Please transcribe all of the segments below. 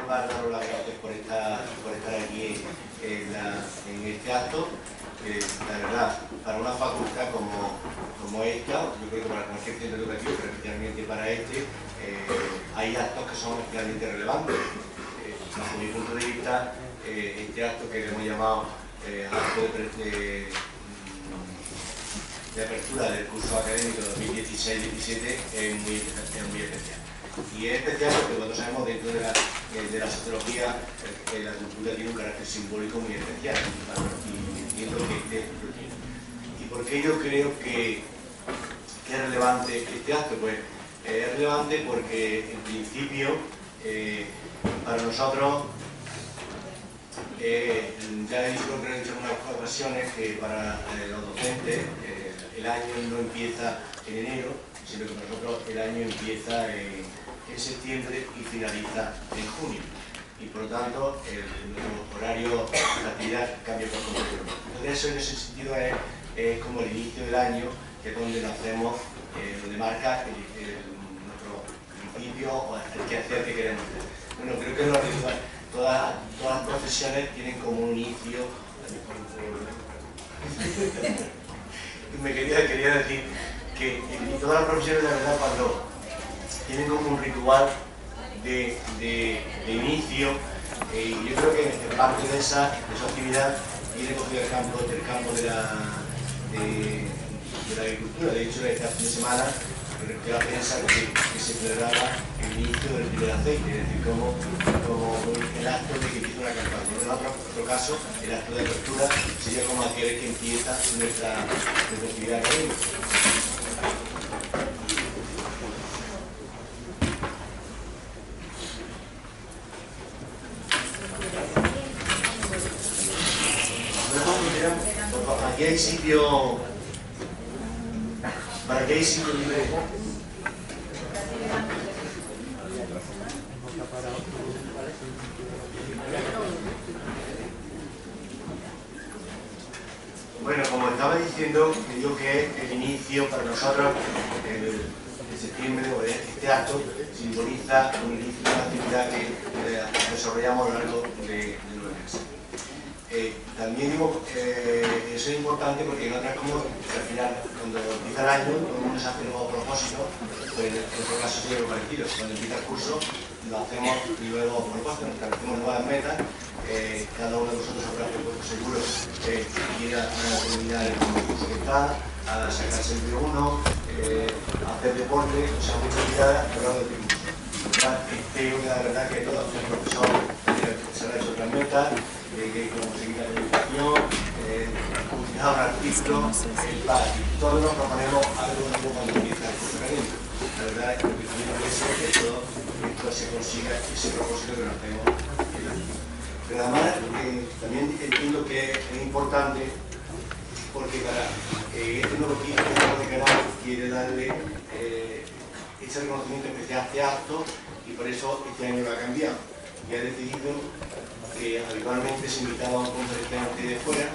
lugar, daros las gracias por estar aquí en este acto. La verdad, para una facultad como esta, yo creo que para cualquier centro educativo, pero especialmente para hay actos que son realmente relevantes. Bajo mi punto de vista, este acto que le hemos llamado acto de apertura del curso académico 2016-17 es muy especial. Y es especial porque cuando sabemos dentro de la sociología la cultura tiene un carácter simbólico muy especial, y entiendo que este lo tiene. ¿Y por qué yo creo que es relevante este acto? Pues es relevante porque en principio para nosotros ya he dicho en unas ocasiones que para los docentes el año no empieza en enero, sino que para nosotros el año empieza en septiembre y finaliza en junio. Y por lo tanto, el horario de actividad cambia por completo. Entonces, eso en ese sentido es como el inicio del año, que es donde nacemos, donde marca nuestro principio o el quehacer que queremos hacer. Bueno, creo que es lo habitual. Todas las profesiones tienen como un inicio. Me quería decir que todas las profesiones, la verdad, cuando tienen como un ritual de inicio, y yo creo que parte de esa actividad viene cogido del campo de la agricultura. De hecho, este fin de semana que la prensa que se celebraba el inicio del primer aceite, es decir, como el acto de que empieza una campaña. En otro caso, el acto de apertura sería como aquel que empieza nuestra actividad académica. Aquí hay sitio. ¿Para qué hay sitio libre? Bueno, como estaba diciendo, digo que el inicio para nosotros, de septiembre, o este acto, simboliza un inicio de una actividad que desarrollamos a lo largo de 9 meses. También digo que eso es importante porque en otras como al final, cuando empieza el año, todo el mundo se hace un nuevo propósito, pues en otro caso sería lo parecido. Cuando empieza el curso, lo hacemos nuevos propósitos, nos establecemos nuevas metas. Cada uno de nosotros habrá propuesto seguro que quiera terminar el curso que está, a sacarse el B1, hacer deporte, o sea, muchas actividades a lo largo del tiempo. Creo que la verdad que todos los profesores se han hecho otras metas, que conseguir la educación, publicar un artículo, todos nos proponemos algo nuevo cuando empieza el curso académico. La verdad es que lo que también parece que todo esto se consiga ese propósito que nos tenemos en la vida. Pero además también entiendo que es importante porque para este nuevo equipo de canal quiere darle ese reconocimiento especial a este acto y por eso este año lo ha cambiado y ha decidido que habitualmente se invitaba a un conferenciante de fuera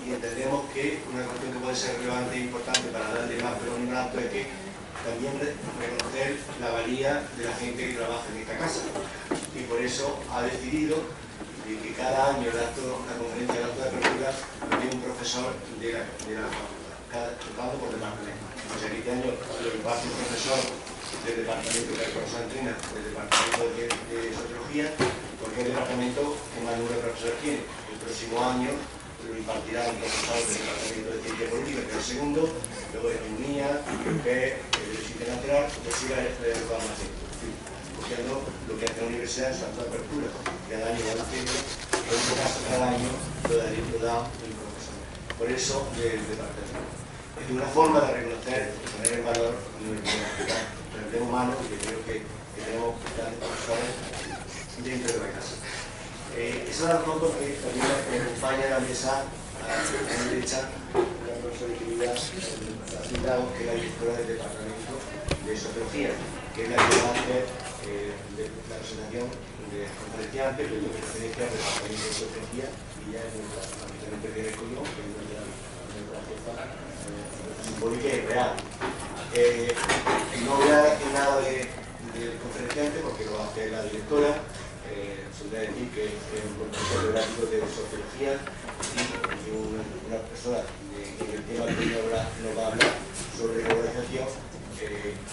y entendemos que una cuestión que puede ser relevante e importante para darle más pero un acto es que también reconocer la valía de la gente que trabaja en esta casa y por eso ha decidido que cada año la conferencia de acto de apertura lo tiene un profesor de la facultad, cada por departamento. O sea, que este año lo imparte un profesor del departamento de la Santrina, del departamento de sociología, porque es el departamento que más número de profesores tiene. El próximo año lo impartirá un profesor del departamento de ciencia política, que es el segundo, luego de economía, que es el derecho internacional, que siga el farmacéutico. Cogiendo lo que hace la universidad en su acto de apertura, cada año va haciendo, en este caso cada año lo da un profesor. Por eso del departamento. Es una forma de reconocer y poner en valor el tema humano y que creo que tenemos grandes profesores dentro de la casa. Esa es la foto que también me acompaña a la mesa a la derecha, una profesora de actividad que es la directora del departamento de sociología, que es la que va a hacer la presentación de conferenciantes, que es lo que pertenece al departamento de sociología y ya es la que pertenezco yo, que es la jefa simbólica y real. No voy a decir nada del conferenciante porque lo hace la directora. decir que es un profesor catedrático de sociología y una persona que en el tema que nos va a hablar sobre globalización,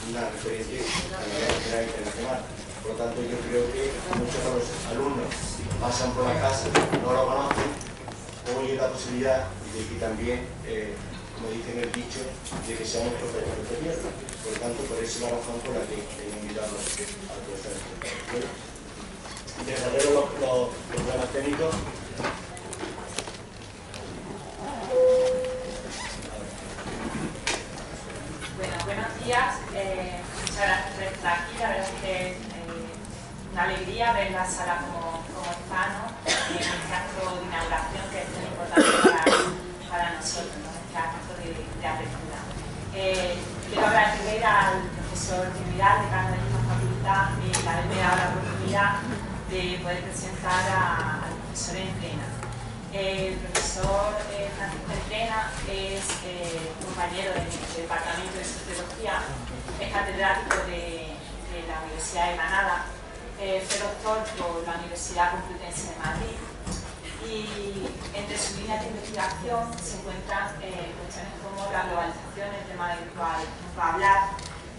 una referente a nivel general internacional. Por lo tanto, yo creo que muchos de los alumnos pasan por la casa, no lo conocen, hoy la posibilidad de que también, como dicen el dicho, de que seamos profesores de mierda. Por lo tanto, por eso es la razón por la que he invitado al profesor. Desarrollo los problemas técnicos. Bueno, buenos días. Muchas gracias por estar aquí. La verdad es que es una alegría ver la sala como está, ¿no? En este acto de inauguración que es tan importante para nosotros, ¿no? Este acto de apertura. Quiero agradecer al profesor Trinidad, decano de esta facultad, el haberme dado la oportunidad de poder presentar al profesor Entrena. El profesor Francisco Entrena es compañero del Departamento de Sociología, es catedrático de la Universidad de Granada, fue doctor por la Universidad Complutense de Madrid y entre sus líneas de investigación se encuentran cuestiones como la globalización, el tema del cual nos va a hablar,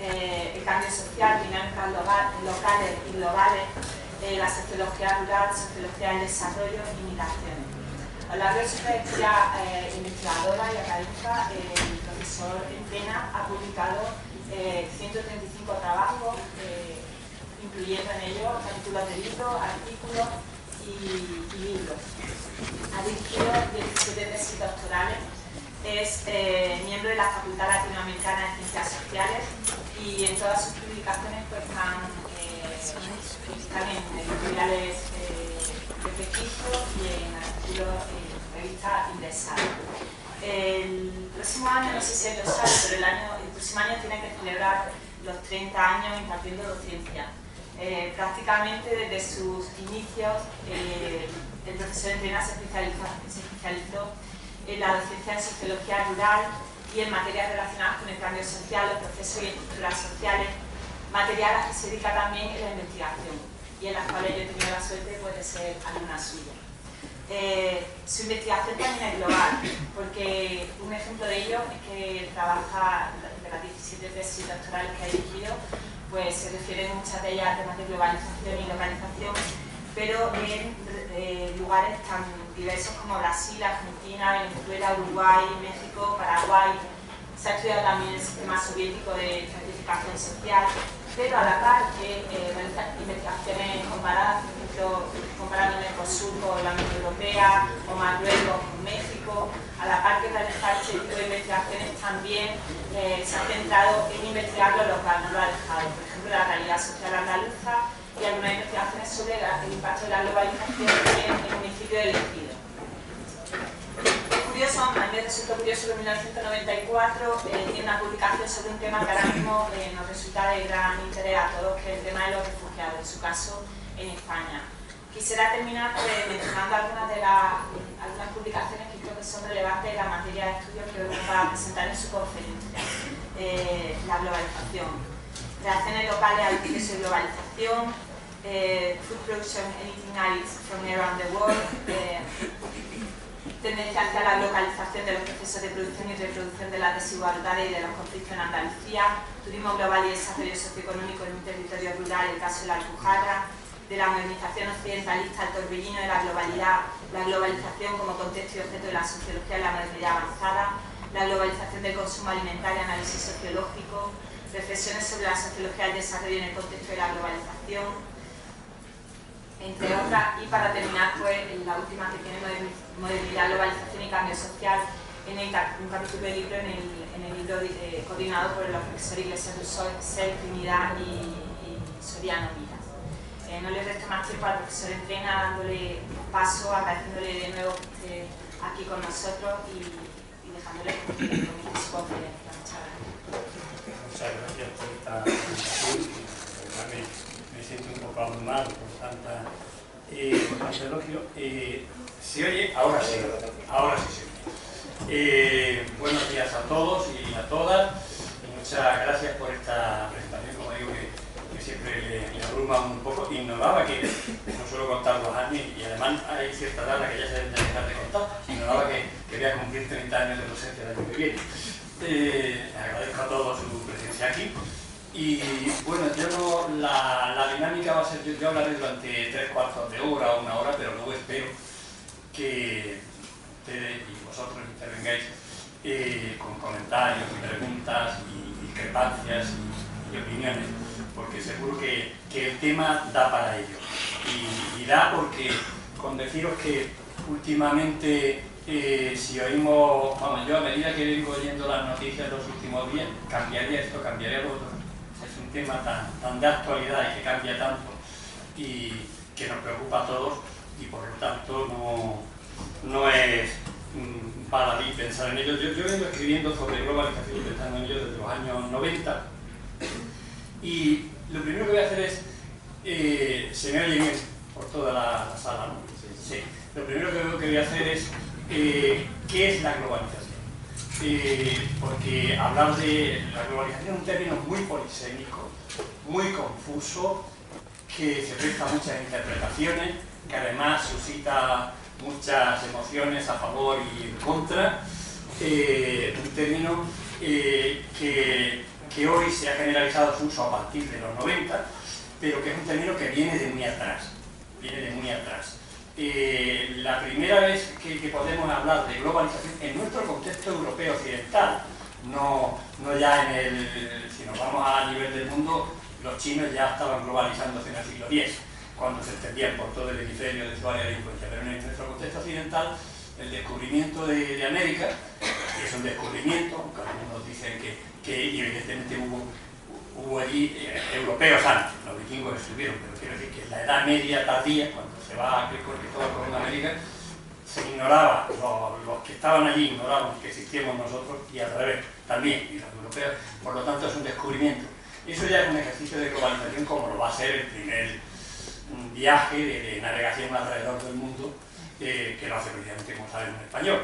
el cambio social, dinámicas locales y globales, la sociología rural, sociología del desarrollo y migraciones. A lo largo de su trayectoria investigadora y académica, el profesor Entrena ha publicado 135 trabajos, incluyendo en ellos capítulos de libros, artículos y libros. Ha dirigido 17 tesis doctorales, es miembro de la Facultad Latinoamericana de Ciencias Sociales y en todas sus publicaciones pues, están en editoriales de prestigio y en artículos en revistas indexadas. El próximo año, no sé si lo sabe, pero el próximo año tiene que celebrar los 30 años impartiendo docencia. Prácticamente desde sus inicios, el profesor Entrena se especializó en la docencia en sociología rural y en materias relacionadas con el cambio social, los procesos y estructuras sociales, materias a las que se dedica también en la investigación y en las cuales yo he tenido la suerte de ser alumna suya. Su investigación también es global, porque un ejemplo de ello es que trabaja de las 17 tesis doctorales que ha dirigido, pues se refieren muchas de ellas a temas de globalización y localización, pero en lugares tan diversos como Brasil, Argentina, Venezuela, Uruguay, México, Paraguay. Se ha estudiado también el sistema soviético de estratificación social, pero a la par que realizan investigaciones comparadas, por ejemplo, comparando Mercosur con la Unión Europea o Marruecos con México, a la par que realizar este tipo de investigaciones también se ha centrado en investigar lo local, no lo ha dejado. Por ejemplo, la realidad social andaluza y algunas investigaciones sobre el impacto de la globalización en el municipio elegido. A mí me resultó curioso que en 1994 tiene una publicación sobre un tema que ahora mismo nos resulta de gran interés a todos, que es el tema de los refugiados, en su caso en España. Quisiera terminar mencionando algunas publicaciones que creo que son relevantes en la materia de estudio que hoy va a presentar en su conferencia. La globalización, reacciones locales al proceso de globalización, food production and eating habits from around the world, tendencia hacia la localización de los procesos de producción y reproducción de las desigualdades y de los conflictos en Andalucía, turismo global y desarrollo socioeconómico en un territorio rural, el caso de la Alpujarra, de la modernización occidentalista al torbellino de la globalidad, la globalización como contexto y objeto de la sociología de la modernidad avanzada, la globalización del consumo alimentario, análisis sociológico, reflexiones sobre la sociología del desarrollo en el contexto de la globalización, entre otras. Y para terminar, pues la última que tiene modernidad, globalización y cambio social, en un capítulo de libro, en el libro coordinado por los profesores Iglesias Rousseau, Trinidad y Soriano Miras. No le resto más tiempo al profesor Entrena, dándole paso, agradeciéndole de nuevo que esté aquí con nosotros y dejándole con su conferencia. Muchas gracias por esta presentación. Me siento un poco abrumado por tanto elogio. ¿Se oye? Ahora sí, ahora sí se oye. Buenos días a todos y a todas. Muchas gracias por esta presentación, como digo, que siempre le abruma un poco. Ignoraba que no suelo contar los años hay cierta edad en la que ya se deben dejar de contar, ignoraba que voy a cumplir 30 años de docencia el año que viene. Agradezco a todos su presencia aquí. Y bueno, la dinámica va a ser, yo hablaré durante 3/4 de hora o 1 hora, pero luego espero que ustedes y vosotros intervengáis con comentarios y preguntas y discrepancias y opiniones, porque seguro que el tema da para ello. Y da porque, con deciros que últimamente, si oímos, vamos, yo a medida que vengo oyendo las noticias los últimos días, cambiaría esto, cambiaría lo otro. Es un tema tan de actualidad y que cambia tanto y que nos preocupa a todos, y por lo tanto no es baladí pensar en ello. Yo vengo escribiendo sobre globalización, pensando en ello desde los años 90, y lo primero que voy a hacer es, se me oye bien por toda la sala, ¿no? Sí. Lo primero que voy a hacer es, ¿qué es la globalización? Porque hablar de la globalización es un término muy polisémico, muy confuso, que se presta a muchas interpretaciones, que además suscita muchas emociones a favor y en contra. Un término que hoy se ha generalizado su uso a partir de los 90, pero que es un término que viene de muy atrás. La primera vez que podemos hablar de globalización en nuestro contexto europeo occidental, no ya si nos vamos a nivel del mundo, los chinos ya estaban globalizándose en el siglo X, cuando se extendían por todo el hemisferio de su área de influencia, pero en nuestro contexto occidental, el descubrimiento de América, que es un descubrimiento, aunque algunos dicen que evidentemente hubo allí europeos antes, los vikingos estuvieron, pero quiero decir que en la Edad Media tardía, cuando se va a Cristóbal Colón a América, se ignoraba, los que estaban allí ignoraban que existíamos nosotros, y al revés, también, y los europeos, por lo tanto es un descubrimiento. Eso ya es un ejercicio de globalización, como lo va a ser el primer viaje de navegación alrededor del mundo, que lo hace precisamente, como saben, en español.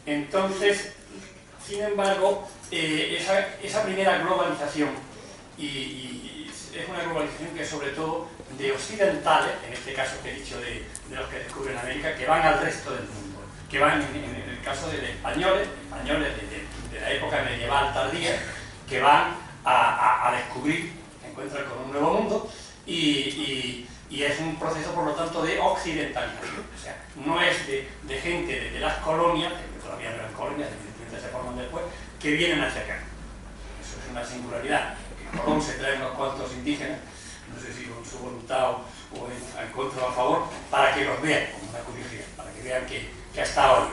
Entonces, sin embargo, esa primera globalización, y es una globalización que es sobre todo de occidentales, en este caso que he dicho de los que descubren América, que van al resto del mundo, que van en el caso de españoles de la época medieval tardía, que van a descubrir, se encuentran con un nuevo mundo, y es un proceso, por lo tanto, de occidentalización. O sea, no es de gente de las colonias, que todavía no eran colonias, evidentemente se forman después, que vienen hacia acá. Eso es una singularidad. Que Colón se trae unos cuantos indígenas, no sé si con su voluntad o en contra o a favor, para que los vean, como una curiosidad, para que vean que ha estado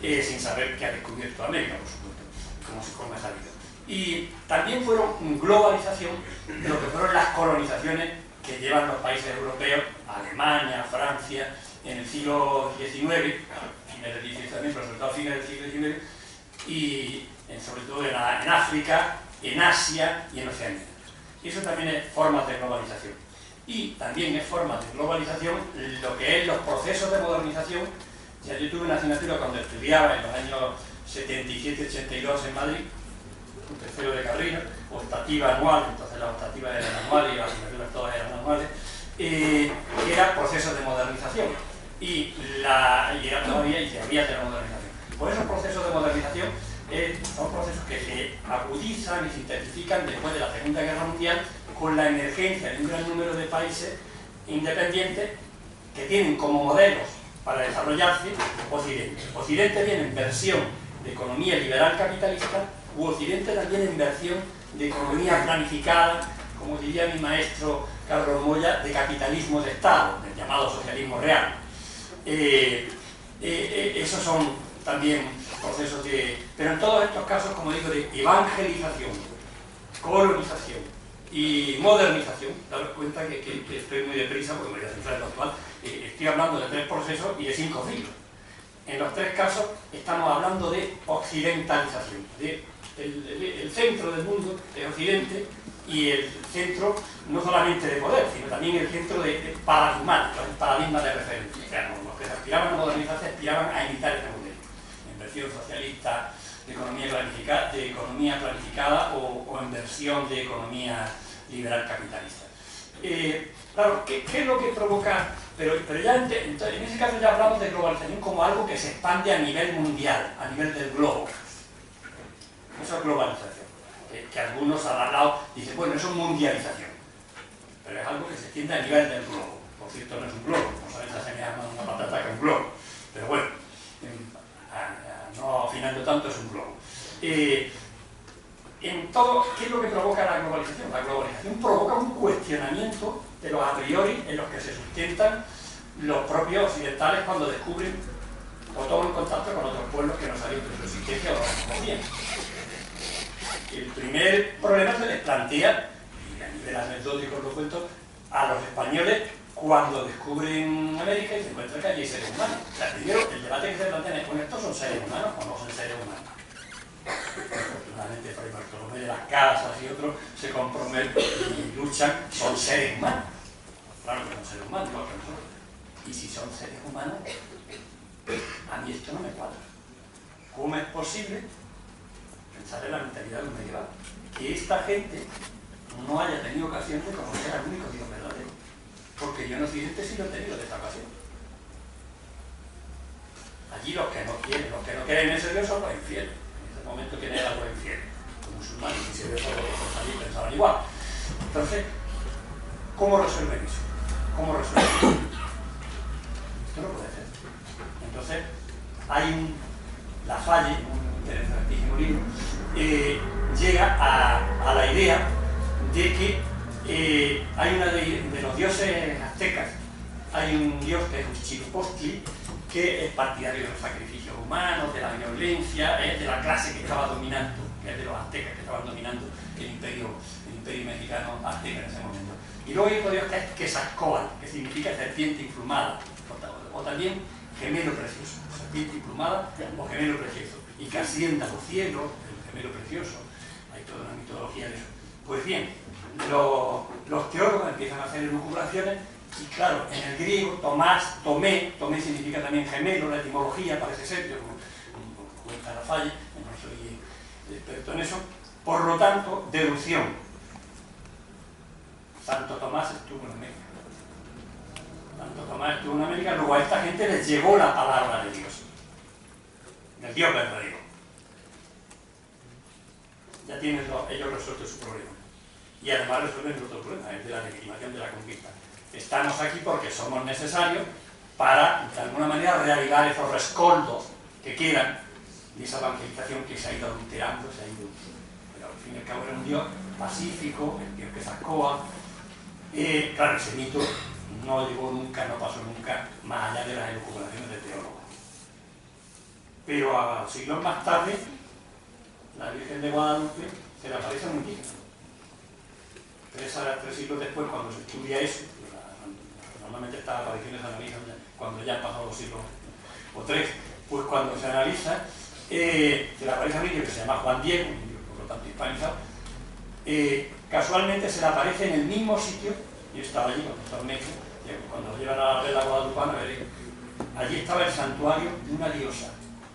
hoy, sin saber que ha descubierto América, por supuesto, como ha sabido. Y también fueron globalización de lo que fueron las colonizaciones que llevan los países europeos, Alemania, Francia, en el siglo XIX, fines del XIX también, pero sobre todo a fines del siglo XIX, y sobre todo en África, en Asia y en Oceanía. Y eso también es formas de globalización. Y también es formas de globalización lo que es los procesos de modernización. Ya yo tuve una asignatura cuando estudiaba en los años 77-82 en Madrid, un tercero de carrera, optativa anual, entonces las optativas eran anuales y las asignaturas todas eran anuales, que era procesos de modernización. Y era todavía y se había de la modernización. Por esos procesos de modernización son procesos que se agudizan y se intensifican después de la Segunda Guerra Mundial, con la emergencia de un gran número de países independientes que tienen como modelos para desarrollarse Occidente. Occidente viene en versión de economía liberal capitalista, u Occidente también en versión de economía planificada, como diría mi maestro Carlos Moya, de capitalismo de Estado, del llamado socialismo real. Esos son también procesos pero en todos estos casos, como digo, de evangelización, colonización y modernización. Daros cuenta que estoy muy deprisa porque me voy a centrar en lo actual. Estoy hablando de 3 procesos y de 5 siglos. En los 3 casos estamos hablando de occidentalización, el centro del mundo, el Occidente, y el centro no solamente de poder, sino también el centro de paradigmático, el paradigma de referencia. O sea, los que se aspiraban a modernizarse aspiraban a imitar este modelo. En versión socialista, de economía planificada o en versión de economía liberal capitalista. Claro, ¿qué es lo que provoca? Pero ya en ese caso ya hablamos de globalización como algo que se expande a nivel mundial, a nivel del globo. Eso es globalización. Que algunos al lado dicen, bueno, eso es mundialización. Pero es algo que se extiende a nivel del globo. Por cierto, no es un globo, como saben, se asemeja más a una patata que a un globo. Pero bueno, no afinando tanto, es un globo. En todo, ¿qué es lo que provoca la globalización? La globalización provoca un cuestionamiento de los a priori en los que se sustentan los propios occidentales cuando descubren o toman contacto con otros pueblos que no sabían de su existencia o no los conocían. El primer problema se les plantea, y a nivel anecdótico lo cuento, a los españoles cuando descubren América y se encuentran que allí hay seres humanos. O sea, primero, el debate que se plantea es, bueno, ¿estos son seres humanos o no son seres humanos? Afortunadamente, Fray Bartolomé de las Casas y otros se comprometen y luchan, son seres humanos. Claro que son seres humanos, igual que nosotros. Y si son seres humanos, a mí esto no me cuadra. ¿Cómo es posible, pensar en la mentalidad de un medieval, que esta gente no haya tenido ocasión de conocer al único Dios verdadero? Porque yo en Occidente sí lo he tenido de esta ocasión. Allí los que no quieren ese Dios son los infieles. Momento que era algo infierno, los musulmanes y si todos los allí pensaban igual. Entonces, ¿cómo resuelven eso? ¿Cómo resuelven eso? Esto no puede ser. Entonces, hay Lafalle, un interesantísimo libro, llega a la idea de que hay una de los dioses aztecas, hay un dios que es Huitzilopochtli, que es partidario de los sacrificios humanos, de la violencia, de la clase que estaba dominando, que es de los aztecas que estaban dominando el imperio mexicano azteca en ese momento. Y luego hay otro dios que es Quetzalcóatl, que significa serpiente emplumada, o también gemelo precioso, serpiente emplumada o gemelo precioso, y que ascienda a los cielos, el gemelo precioso. Hay toda una mitología de eso. Pues bien, los teólogos empiezan a hacer elucubraciones. Y claro, en el griego, Tomé significa también gemelo, la etimología parece ser, yo cuenta Lafalle, no soy experto en eso, por lo tanto, deducción. Santo Tomás estuvo en América. Santo Tomás estuvo en América, luego a esta gente les llegó la palabra de Dios, del Dios verdadero. Ya tienen ellos resuelto su problema. Y además resuelven otro problema, el de la legitimación de la conquista. Estamos aquí porque somos necesarios para, de alguna manera, reavivar esos rescoldos que quedan de esa evangelización que se ha ido adulterando, pero al fin y al cabo era un Dios pacífico, el Dios Quetzalcóatl. Claro, ese mito no llegó nunca, no pasó nunca más allá de las elucubraciones de teólogos. Pero a siglos más tarde, la Virgen de Guadalupe se le aparece a un indígena. 3 siglos después, cuando se estudia eso, normalmente estas apariciones se analizan cuando ya han pasado 2 siglos o 3, pues cuando se analiza, se le aparece a un niño que se llama Juan Diego, un niño por lo tanto hispanizado, casualmente se le aparece en el mismo sitio, yo estaba allí cuando estaba en México, cuando lo llevan a la vela guadalupana, allí estaba el santuario de una diosa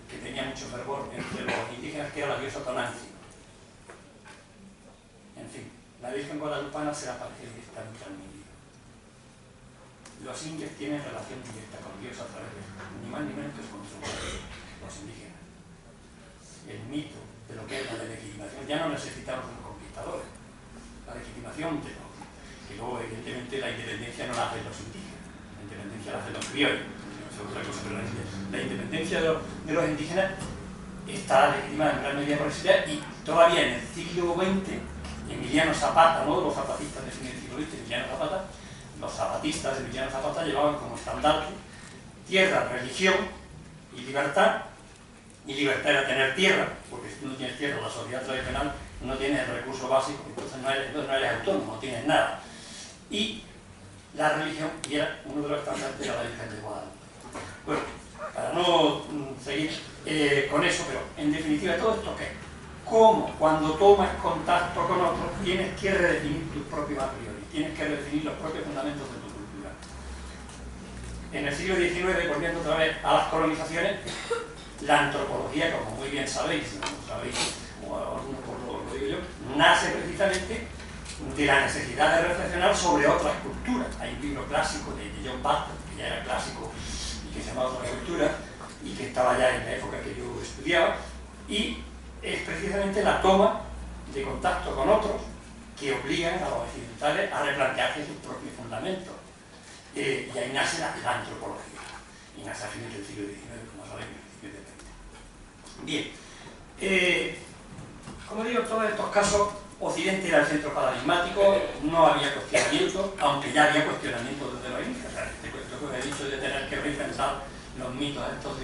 que tenía mucho fervor entre los indígenas, que era la diosa Tonanzi. En fin, la Virgen Guadalupana se le aparece directamente al niño. Los indios tienen relación directa con Dios a través de ni más ni menos que con su madre, los indígenas. El mito de lo que es la legitimación, ya no necesitamos de los conquistadores. La legitimación de los, que luego evidentemente la independencia no la hacen los indígenas, la independencia la hacen los criollos, no es otra cosa, pero la independencia de los indígenas está legitimada en gran medida por esa idea, y todavía en el siglo XX, Emiliano Zapata, uno de los zapatistas del siglo XX, Emiliano Zapata, los zapatistas de Emiliano Zapata llevaban como estandarte tierra, religión y libertad. Y libertad era tener tierra, porque si tú no tienes tierra, la sociedad tradicional no tienes el recurso básico, entonces no eres autónomo, no tienes nada. Y la religión, y era uno de los estandartes, era la Virgen de Guadalupe. Bueno, para no seguir con eso, pero en definitiva, ¿todo esto qué? ¿Cómo cuando tomas contacto con otros tienes que redefinir tus propios a priori? Tienes que redefinir los propios fundamentos de tu cultura. En el siglo XIX, volviendo otra vez a las colonizaciones, la antropología, como muy bien sabéis, si no sabéis, o algunos por lo digo yo, nace precisamente de la necesidad de reflexionar sobre otras culturas. Hay un libro clásico de John Butler, que ya era clásico y que se llama Otra Cultura, y que estaba ya en la época que yo estudiaba, y es precisamente la toma de contacto con otros que obligan a los occidentales a replantearse sus propios fundamentos. Y ahí nace la antropología, y nace a fines del siglo XIX, como sabemos, principios del XX. Bien, como digo, en todos estos casos, Occidente era el centro paradigmático, no había cuestionamiento, aunque ya había cuestionamiento desde los inicios. O sea, este cuento que he dicho de tener que reinventar los mitos estos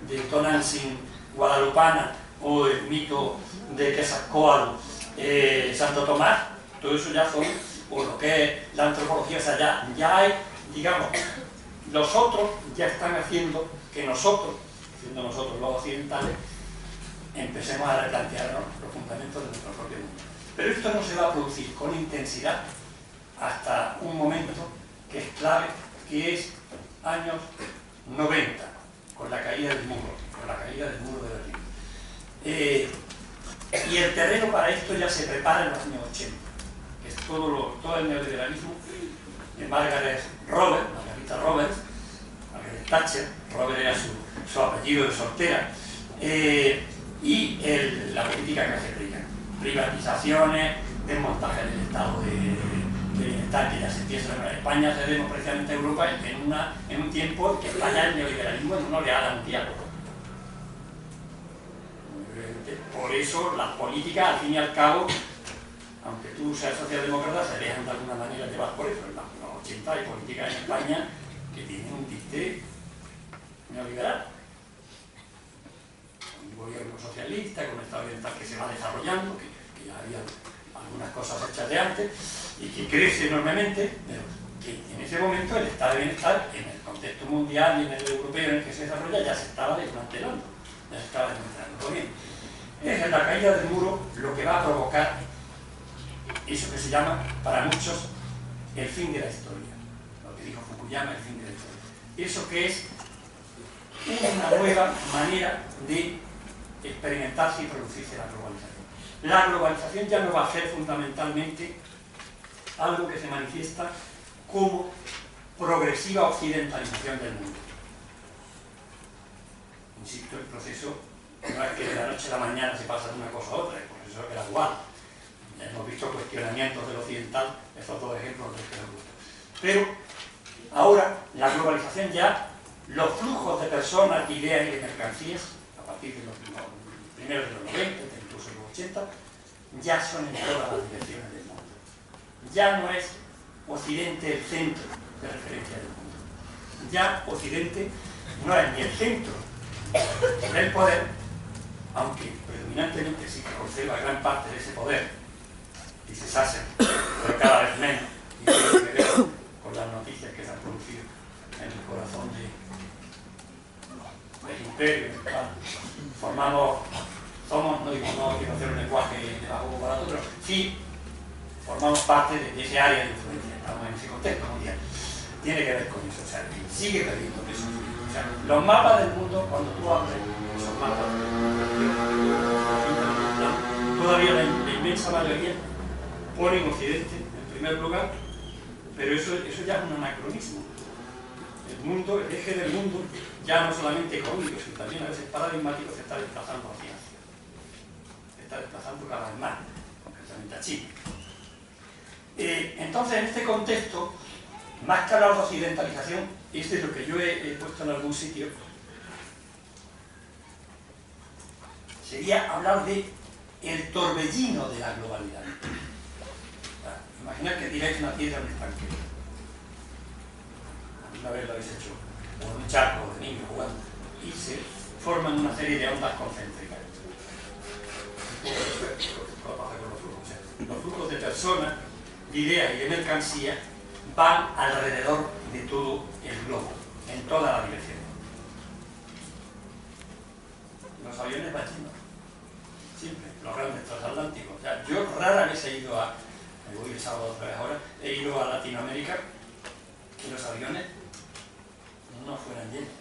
de Tonantzin guadalupana, o el mito de Quetzalcóatl, Santo Tomás, todo eso ya son, o lo que es la antropología, o sea, ya hay, digamos, los otros ya están haciendo que nosotros, siendo nosotros los occidentales, empecemos a replantearnos los fundamentos de nuestro propio mundo. Pero esto no se va a producir con intensidad hasta un momento que es clave, que es años 90, con la caída del muro, de Berlín. Y el terreno para esto ya se prepara en los años 80, que es todo el neoliberalismo de Margaret Roberts, Margaret Thatcher. Robert era su apellido de soltera, y la política que hace privatizaciones, desmontaje del Estado de bienestar, que ya se empieza en España, se debe precisamente a Europa en un tiempo en que España el neoliberalismo en una oleada mundial. Por eso las políticas, al fin y al cabo, aunque tú seas socialdemócrata, se dejan de alguna manera llevar por eso. En los 80 hay políticas en España que tienen un tinte neoliberal. Un gobierno socialista, con un Estado bienestar que se va desarrollando, que ya había algunas cosas hechas de antes, y que crece enormemente, pero que en ese momento el Estado de bienestar, en el contexto mundial y en el europeo en el que se desarrolla, ya se estaba desmantelando. Muy bien. Es la caída del muro lo que va a provocar eso que se llama, para muchos, el fin de la historia. Lo que dijo Fukuyama, el fin de la historia. Eso que es una nueva manera de experimentarse y producirse la globalización. La globalización ya no va a ser fundamentalmente algo que se manifiesta como progresiva occidentalización del mundo. Insisto, el proceso no es que de la noche a la mañana se pasa de una cosa a otra, el proceso es gradual. Ya hemos visto cuestionamientos del occidental, estos dos ejemplos de los que nos gustan. Pero ahora la globalización ya, los flujos de personas, de ideas y de mercancías, a partir de los primeros de los 90, incluso de los 80, ya son en todas las direcciones del mundo. Ya no es Occidente el centro de referencia del mundo. Ya Occidente no es ni el centro del poder, aunque predominantemente sí que conserva gran parte de ese poder, y se sacia, pero cada vez menos, y creo que veo con las noticias que se han producido en el corazón del imperio, somos, no quiero hacer un lenguaje de bajo barato, pero sí formamos parte de ese área de influencia, estamos en ese contexto mundial. Tiene que ver con eso, o sea, sigue perdiendo peso. O sea, los mapas del mundo, cuando tú abres esos mapas, todavía la inmensa mayoría ponen Occidente en primer lugar, pero eso ya es un anacronismo. El mundo, el eje del mundo, ya no solamente económico, sino también a veces paradigmático, se está desplazando hacia Asia. Se está desplazando cada vez más, concretamente a China. Entonces, en este contexto, más que hablar de occidentalización, esto es lo que yo he puesto en algún sitio, sería hablar de el torbellino de la globalidad. Imaginad que tiráis una piedra en un estanque. Alguna vez lo habéis hecho, o en un charco de niños jugando, y se forman una serie de ondas concéntricas. Los flujos de personas, de ideas y de mercancías van alrededor de todo el globo, en toda la dirección. Los aviones van llenos, siempre, los grandes transatlánticos. O sea, yo rara vez he ido me voy el sábado otra vez ahora, he ido a Latinoamérica y los aviones no fueran llenos,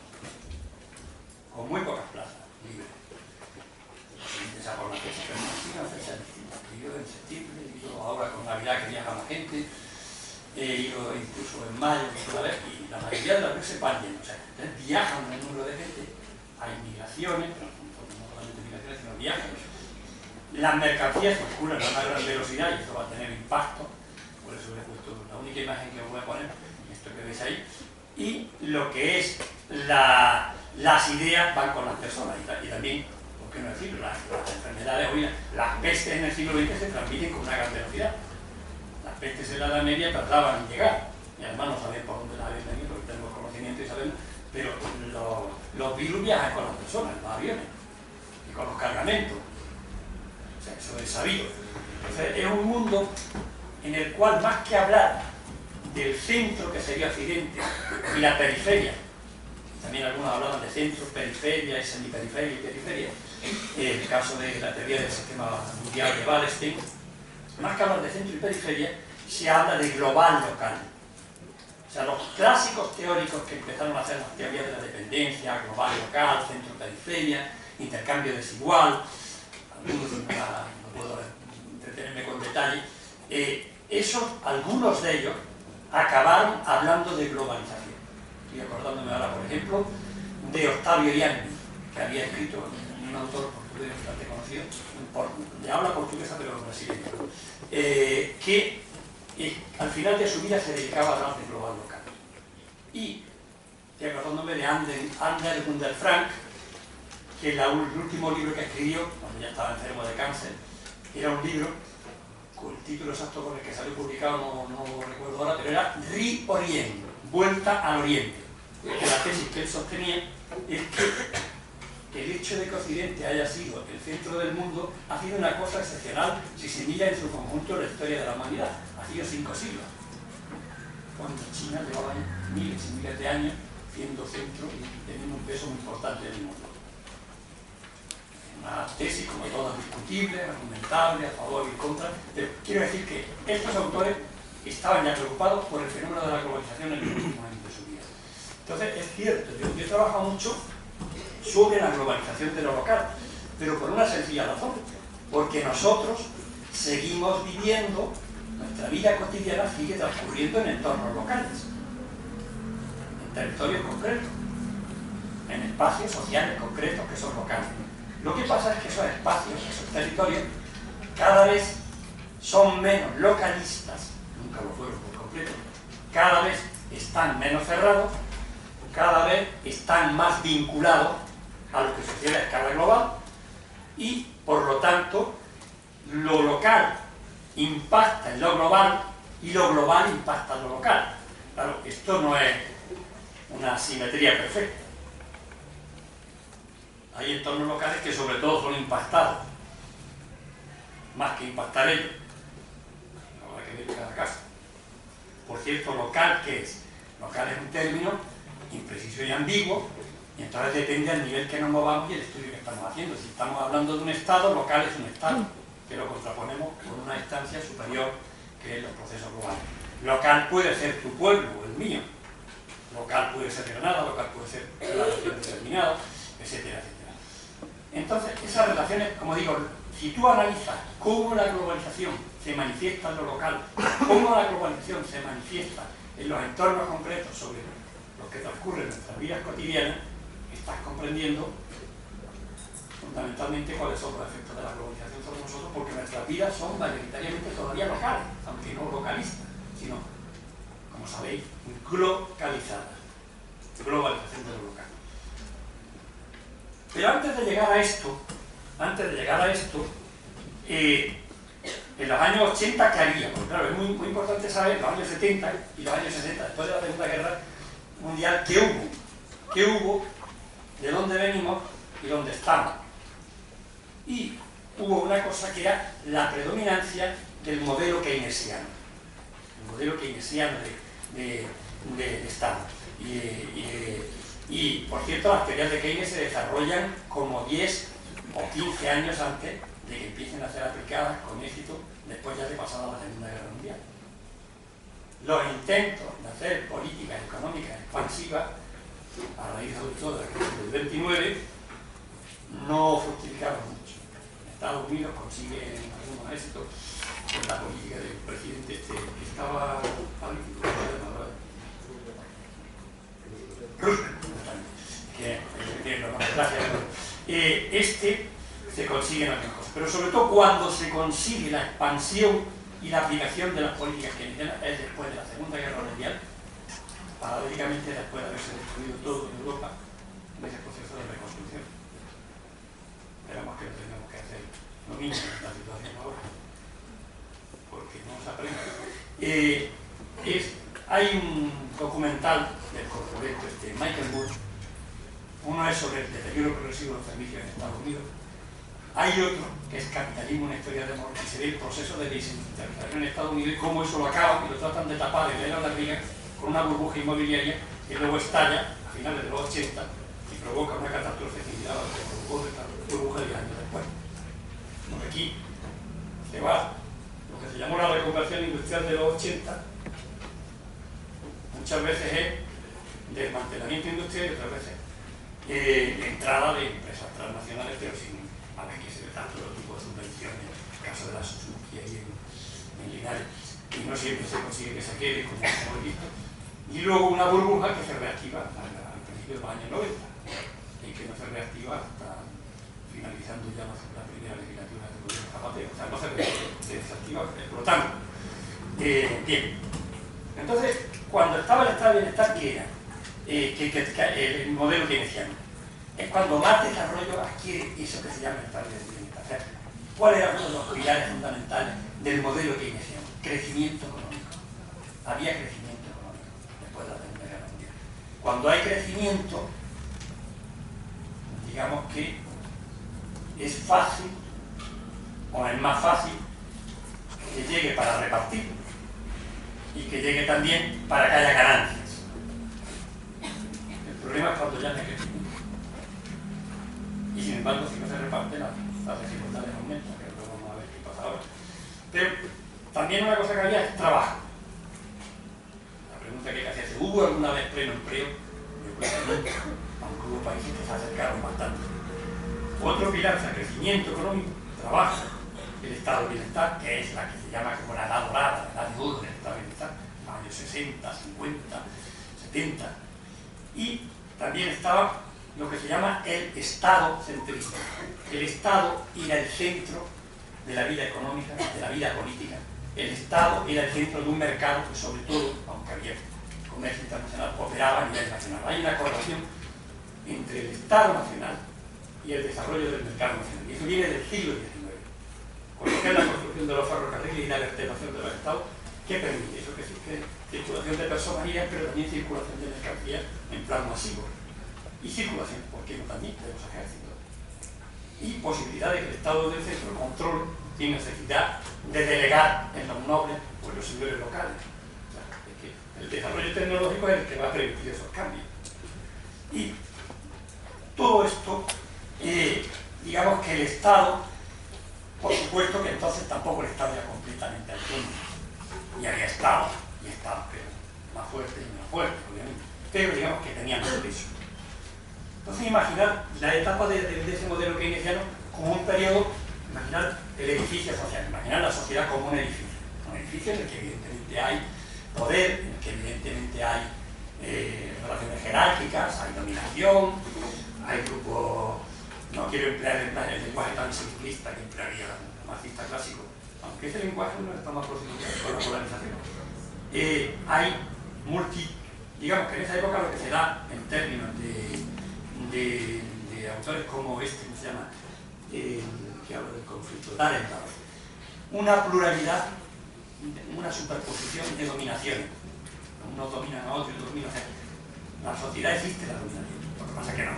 con muy pocas plazas libres. Esa por la fecha, pero no, una fecha distinta. He ido en septiembre, he ido ahora con Navidad que viaja van llenos. O sea, viajan un número de gente, hay migraciones, pero no solamente migraciones, sino viajes. Las mercancías circulan a una gran velocidad y esto va a tener impacto, por eso he puesto la única imagen que os voy a poner, esto que veis ahí, y lo que es las ideas van con las personas y también, ¿por qué no decirlo? Las enfermedades, hoy las pestes en el siglo XX se transmiten con una gran velocidad. Las pestes en la Edad Media tardaban en llegar y además no sabemos por dónde las habéis venido porque tenemos conocimiento y sabemos, pero los virus viajan con las personas, los aviones y con los cargamentos. O sea, eso es sabido. Entonces, es un mundo en el cual, más que hablar del centro, que sería Occidente, y la periferia, también algunos hablaban de centro, periferia, semiperiferia y periferia, el caso de la teoría del sistema mundial de Wallerstein, más que hablar de centro y periferia, se habla de global local. O sea, los clásicos teóricos que empezaron a hacer las teorías de la dependencia, global local, centro-periferia, intercambio desigual, no puedo entretenerme con detalle, algunos de ellos acabaron hablando de globalización. Estoy acordándome ahora, por ejemplo, de Octavio Ianni, que había escrito, un autor portugués bastante conocido, de habla portuguesa pero brasileño, que al final de su vida se dedicaba a hablar de global local. Y estoy acordándome de Anders Gunter Frank, que el último libro que escribió, cuando ya estaba enfermo de cáncer, era un libro, con el título exacto con el que salió publicado no recuerdo ahora, pero era Re-Orient, Vuelta al Oriente. Que la tesis que él sostenía es que el hecho de que Occidente haya sido el centro del mundo ha sido una cosa excepcional si se mira en su conjunto la historia de la humanidad. Ha sido 5 siglos, cuando China llevaba miles y miles de años siendo centro y teniendo un peso muy importante en el mundo. Una tesis como todas discutible, argumentable, a favor y en contra, pero quiero decir que estos autores estaban ya preocupados por el fenómeno de la globalización en los últimos años de su vida. Entonces es cierto, yo he trabajado mucho sobre la globalización de lo local, pero por una sencilla razón, porque nosotros seguimos viviendo, nuestra vida cotidiana sigue transcurriendo en entornos locales, en territorios concretos, en espacios sociales concretos que son locales. Lo que pasa es que esos espacios, esos territorios, cada vez son menos localistas, nunca lo fueron por completo, cada vez están menos cerrados, cada vez están más vinculados a lo que sucede a escala global y, por lo tanto, lo local impacta en lo global y lo global impacta en lo local. Claro, esto no es una simetría perfecta. Hay entornos locales que sobre todo son impactados, más que impactar ellos. Habrá que ver cada caso. Por cierto, local, ¿qué es? Local es un término impreciso y ambiguo, y entonces depende del nivel que nos movamos y el estudio que estamos haciendo. Si estamos hablando de un estado, local es un estado, que lo contraponemos con una instancia superior, que es los procesos globales. Local puede ser tu pueblo o el mío, local puede ser Granada, local puede ser la región determinada, etcétera, etcétera. Entonces, esas relaciones, como digo, si tú analizas cómo la globalización se manifiesta en lo local, cómo la globalización se manifiesta en los entornos concretos sobre los que transcurren nuestras vidas cotidianas, estás comprendiendo fundamentalmente cuáles son los efectos de la globalización sobre nosotros, porque nuestras vidas son mayoritariamente todavía locales, aunque no localistas, sino, como sabéis, globalizadas. Globalización de lo local. Pero antes de llegar a esto, en los años 80, ¿qué haría? Porque claro, es muy importante saber los años 70 y los años 60, después de la Segunda Guerra Mundial, ¿qué hubo? ¿De dónde venimos y dónde estamos? Y hubo una cosa que era la predominancia del modelo keynesiano, el modelo keynesiano de Estado. Y, por cierto, las teorías de Keynes se desarrollan como 10 o 15 años antes de que empiecen a ser aplicadas con éxito después ya de pasada la Segunda Guerra Mundial. Los intentos de hacer políticas económicas expansivas, a raíz sobre todo de la crisis del 29, no fructificaron mucho. Estados Unidos consigue algunos éxitos con la política del presidente que estaba Roosevelt, que lo gracias. Este se consigue en otras cosas, pero sobre todo cuando se consigue la expansión y la aplicación de las políticas keynesianas es después de la Segunda Guerra Mundial, paradójicamente después de haberse destruido todo en Europa en ese proceso de reconstrucción. Esperamos que lo tengamos que hacer lo mismo en esta situación ahora, porque no se aprende. Hay un documental del corporate de Michael Moore. Uno es sobre el deterioro progresivo de los servicios en Estados Unidos. Hay otro que es Capitalismo, una historia de amor, y se ve el proceso de desindustrialización en Estados Unidos y cómo eso lo acaban y lo tratan de tapar de la barriga con una burbuja inmobiliaria que luego estalla a finales de los 80 y provoca una catástrofe similar a la que provocó esta burbuja 10 años después. Porque aquí se va lo que se llamó la reconversión industrial de los 80, muchas veces es desmantelamiento industrial y otras veces entrada de empresas transnacionales, pero sin a las que se le dan todo tipo de subvenciones, en el caso de la Suzuki y en Linares, y no siempre se consigue que se quede como hemos visto. Y luego una burbuja que se reactiva al principio de los años 90 y que no se reactiva hasta finalizando ya la primera legislatura del gobierno Zapatero, o sea, no se desactiva, por lo tanto. Bien, entonces, cuando estaba el estado de bienestar, ¿qué era? El modelo keynesiano. Es cuando más desarrollo adquiere eso que se llama el estado de bienestar. O sea, ¿cuáles eran uno de los pilares fundamentales del modelo keynesiano? Crecimiento económico. Había crecimiento económico después de la Segunda Guerra Mundial. Cuando hay crecimiento, digamos que es fácil, o es más fácil, que llegue para repartir y que llegue también para que haya ganancias. El problema es cuando ya no hay crecimiento. Y sin embargo, si no se reparte, las desigualdades aumentan, que es lo que vamos a ver qué pasa ahora. Pero también una cosa que había es trabajo. La pregunta que hay que hacerse, ¿hubo alguna vez pleno empleo? Yo creo que nunca, aunque hubo países que se acercaron bastante. Otro pilar es el crecimiento económico, trabajo, el estado de bienestar, que es la que se llama como la edad dorada, la edad de oro del estado de bienestar, los años 60, 50, 70. Y también estaba lo que se llama el Estado centrismo. El Estado era el centro de la vida económica, de la vida política. El Estado era el centro de un mercado que, sobre todo, aunque había comercio internacional, operaba a nivel nacional. Hay una correlación entre el Estado nacional y el desarrollo del mercado nacional. Y eso viene del siglo XIX, con lo que es la construcción de los ferrocarriles y la vertebración de los Estados, que permite eso, que existe circulación de personas, pero también circulación de mercancías en plan masivo. Y circulación, ¿por qué no también de los ejércitos? Y posibilidad de que el Estado del centro controle sin necesidad de delegar en los nobles o en los señores locales. O sea, es que el desarrollo tecnológico es el que va a permitir esos cambios. Y todo esto, digamos que el Estado, por supuesto que entonces tampoco el Estado era completamente autónomo. Y había Estados y Estados, pero más fuertes y menos fuertes, obviamente. Pero digamos que tenían todo eso. Entonces imaginar la etapa de ese modelo keynesiano como un periodo, imaginar el edificio social, imaginar la sociedad como un edificio en el que evidentemente hay poder, en el que evidentemente hay relaciones jerárquicas, hay dominación, hay grupos, no quiero emplear el lenguaje tan simplista que emplearía el marxista clásico, aunque ese lenguaje no está más prostituido con la polarización. Hay digamos que en esa época lo que se da en términos de autores como este, ¿cómo se llama? Que habla del conflicto, una pluralidad, una superposición de dominaciones. Unos dominan a otros y otros dominan a otros. En la sociedad existe la dominación, lo que pasa es que no es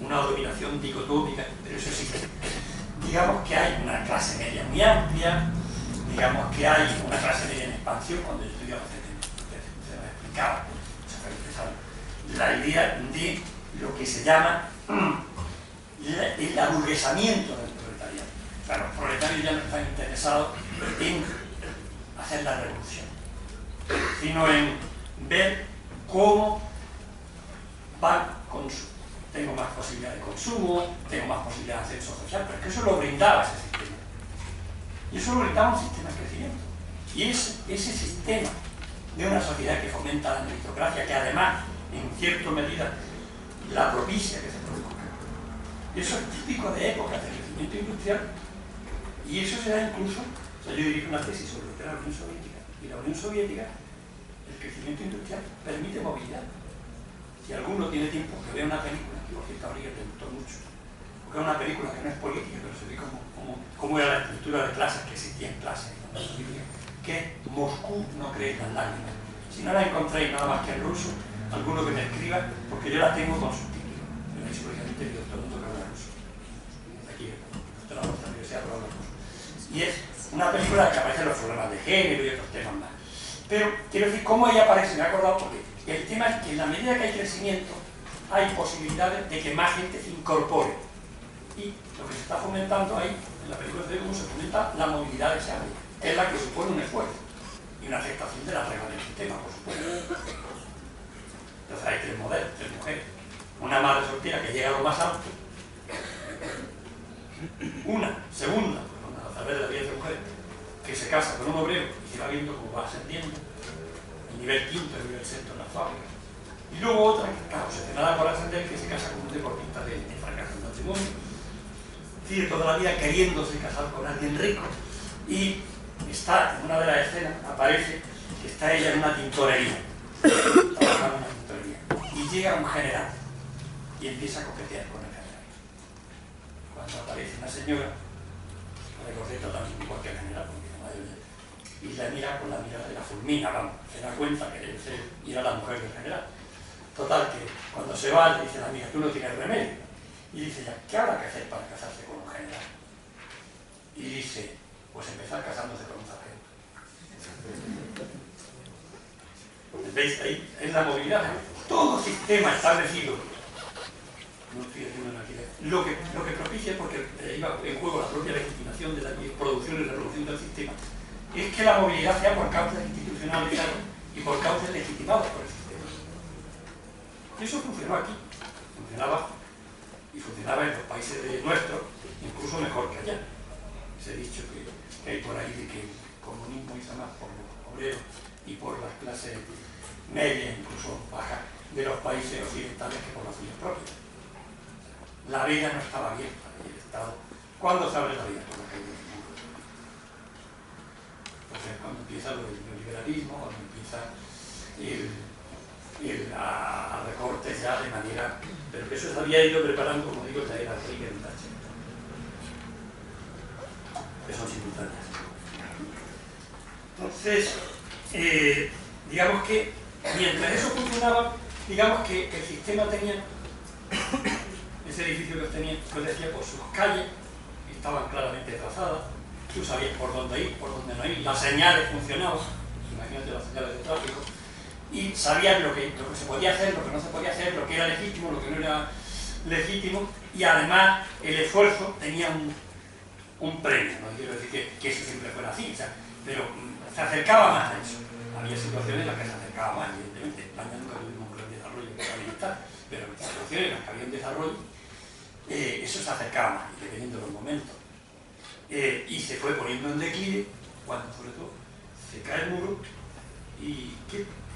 una dominación dicotómica, pero eso existe. Digamos que hay una clase media muy amplia, digamos que hay una clase media en expansión, cuando yo estudiaba se lo explicaba, la idea de lo que se llama el aburguesamiento del proletariado. O sea, los proletarios ya no están interesados en hacer la revolución, sino en ver cómo van con tengo más posibilidad de consumo, tengo más posibilidad de ascenso social, pero es que eso lo brindaba ese sistema. Y eso lo brindaba un sistema de crecimiento. Y ese sistema de una sociedad que fomenta la meritocracia, que además en cierta medida, la propicia que se produzca. Eso es típico de épocas de crecimiento industrial, y eso se da incluso, o sea, yo dirigí una tesis sobre lo que era la Unión Soviética, y la Unión Soviética, el crecimiento industrial permite movilidad. Si alguno tiene tiempo, que vea una película, que por cierto a Rodríguez te gustó mucho, porque es una película que no es política, pero se ve cómo era la estructura de clases que existía en clases, que es Moscú no cree en las lágrimas. Si no la encontráis nada más que en ruso, alguno que me escriba, porque yo la tengo con subtítulos. Pero es obviamente digo, todo el mundo que habla ruso. Aquí, de la universidad, pero habla ruso. Y es una película que aparecen los problemas de género y otros temas más. Pero quiero decir, cómo ella aparece, me he acordado porque el tema es que en la medida que hay crecimiento, hay posibilidades de que más gente se incorpore. Y lo que se está fomentando ahí, en la película de cómo se fomenta la movilidad deseable, que es la que supone un esfuerzo y una aceptación de las reglas del sistema, por supuesto. Entonces hay tres modelos, tres mujeres. Una madre soltera que llega a lo más alto. Una segunda, a través de la vida de mujer, que se casa con un obrero y se va viendo cómo va ascendiendo, el nivel quinto, el nivel sexto en las fábricas. Y luego otra que está obsesionada por ascender, que se casa con un deportista de fracaso en matrimonio. Sigue toda la vida queriéndose casar con alguien rico. Y está, en una de las escenas, aparece que está ella en una tintorería. Trabajando en una tintorería. Y llega un general y empieza a coquetear con el general. Cuando aparece una señora, la recordeta también igual que el general, y la mira con la mirada de la fulmina, vamos, se da cuenta que debe ser, y era la mujer del general. Total, que cuando se va, le dice la amiga, tú no tienes remedio. Y dice ya, ¿qué habrá que hacer para casarse con un general? Y dice, pues empezar casándose con un sargento. ¿Veis? Ahí es la movilidad. Todo sistema establecido, no estoy haciendo aquí, lo que propicia, porque iba en juego la propia legitimación de la producción y reproducción del sistema, es que la movilidad sea por causas institucionalizadas y por causas legitimadas por el sistema. Y eso funcionó aquí, funcionaba y funcionaba en los países nuestros, incluso mejor que allá. Se ha dicho que hay por ahí de que el comunismo hizo más por los obreros y por las clases medias, incluso bajas, de los países occidentales que por los suyos propios. La vida no estaba bien para el Estado. ¿Cuándo se abre la vida? Por la caída del muro. Entonces, cuando empieza lo del neoliberalismo, cuando empieza a recortes ya de manera... Pero que eso se había ido preparando, como digo, ya era Riga y Thatcher. Que son simultáneas. Entonces, digamos que mientras eso funcionaba, digamos que el sistema tenía, ese edificio que os decía, por sus calles, estaban claramente trazadas, tú sabías por dónde ir, por dónde no ir, las señales funcionaban, imagínate las señales de tráfico, y sabías lo que se podía hacer, lo que no se podía hacer, lo que era legítimo, lo que no era legítimo, y además el esfuerzo tenía un premio. No quiero decir que eso siempre fuera así, o sea, pero se acercaba más a eso. Había situaciones en las que se acercaba más, evidentemente. En España nunca tuvimos un gran desarrollo militar, pero en situaciones en las que había un desarrollo, eso se acercaba más, dependiendo de los momentos. Y se fue poniendo en declive cuando, sobre todo, se cae el muro y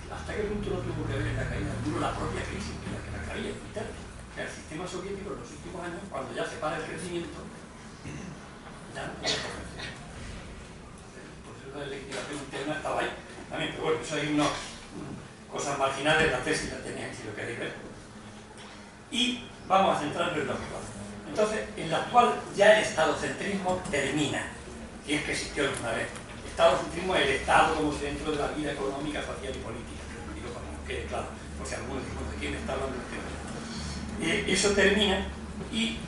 hasta qué punto no tuvo que ver en la caída del muro la propia crisis que la caía interna. Que el sistema soviético en los últimos años, cuando ya se para el crecimiento, ya no tiene potencia. El proceso de legitimación interna estaba ahí también, pero bueno, eso hay unas cosas marginales, la tesis la tenéis si lo queréis ver. Y vamos a centrarnos en lo actual. Entonces, en lo actual ya el estadocentrismo termina, si es que existió alguna vez. El estadocentrismo es el Estado como centro de la vida económica, social y política. Digo, para que quede claro, por si algunos dicen de quién está hablando el tema. Eso termina y,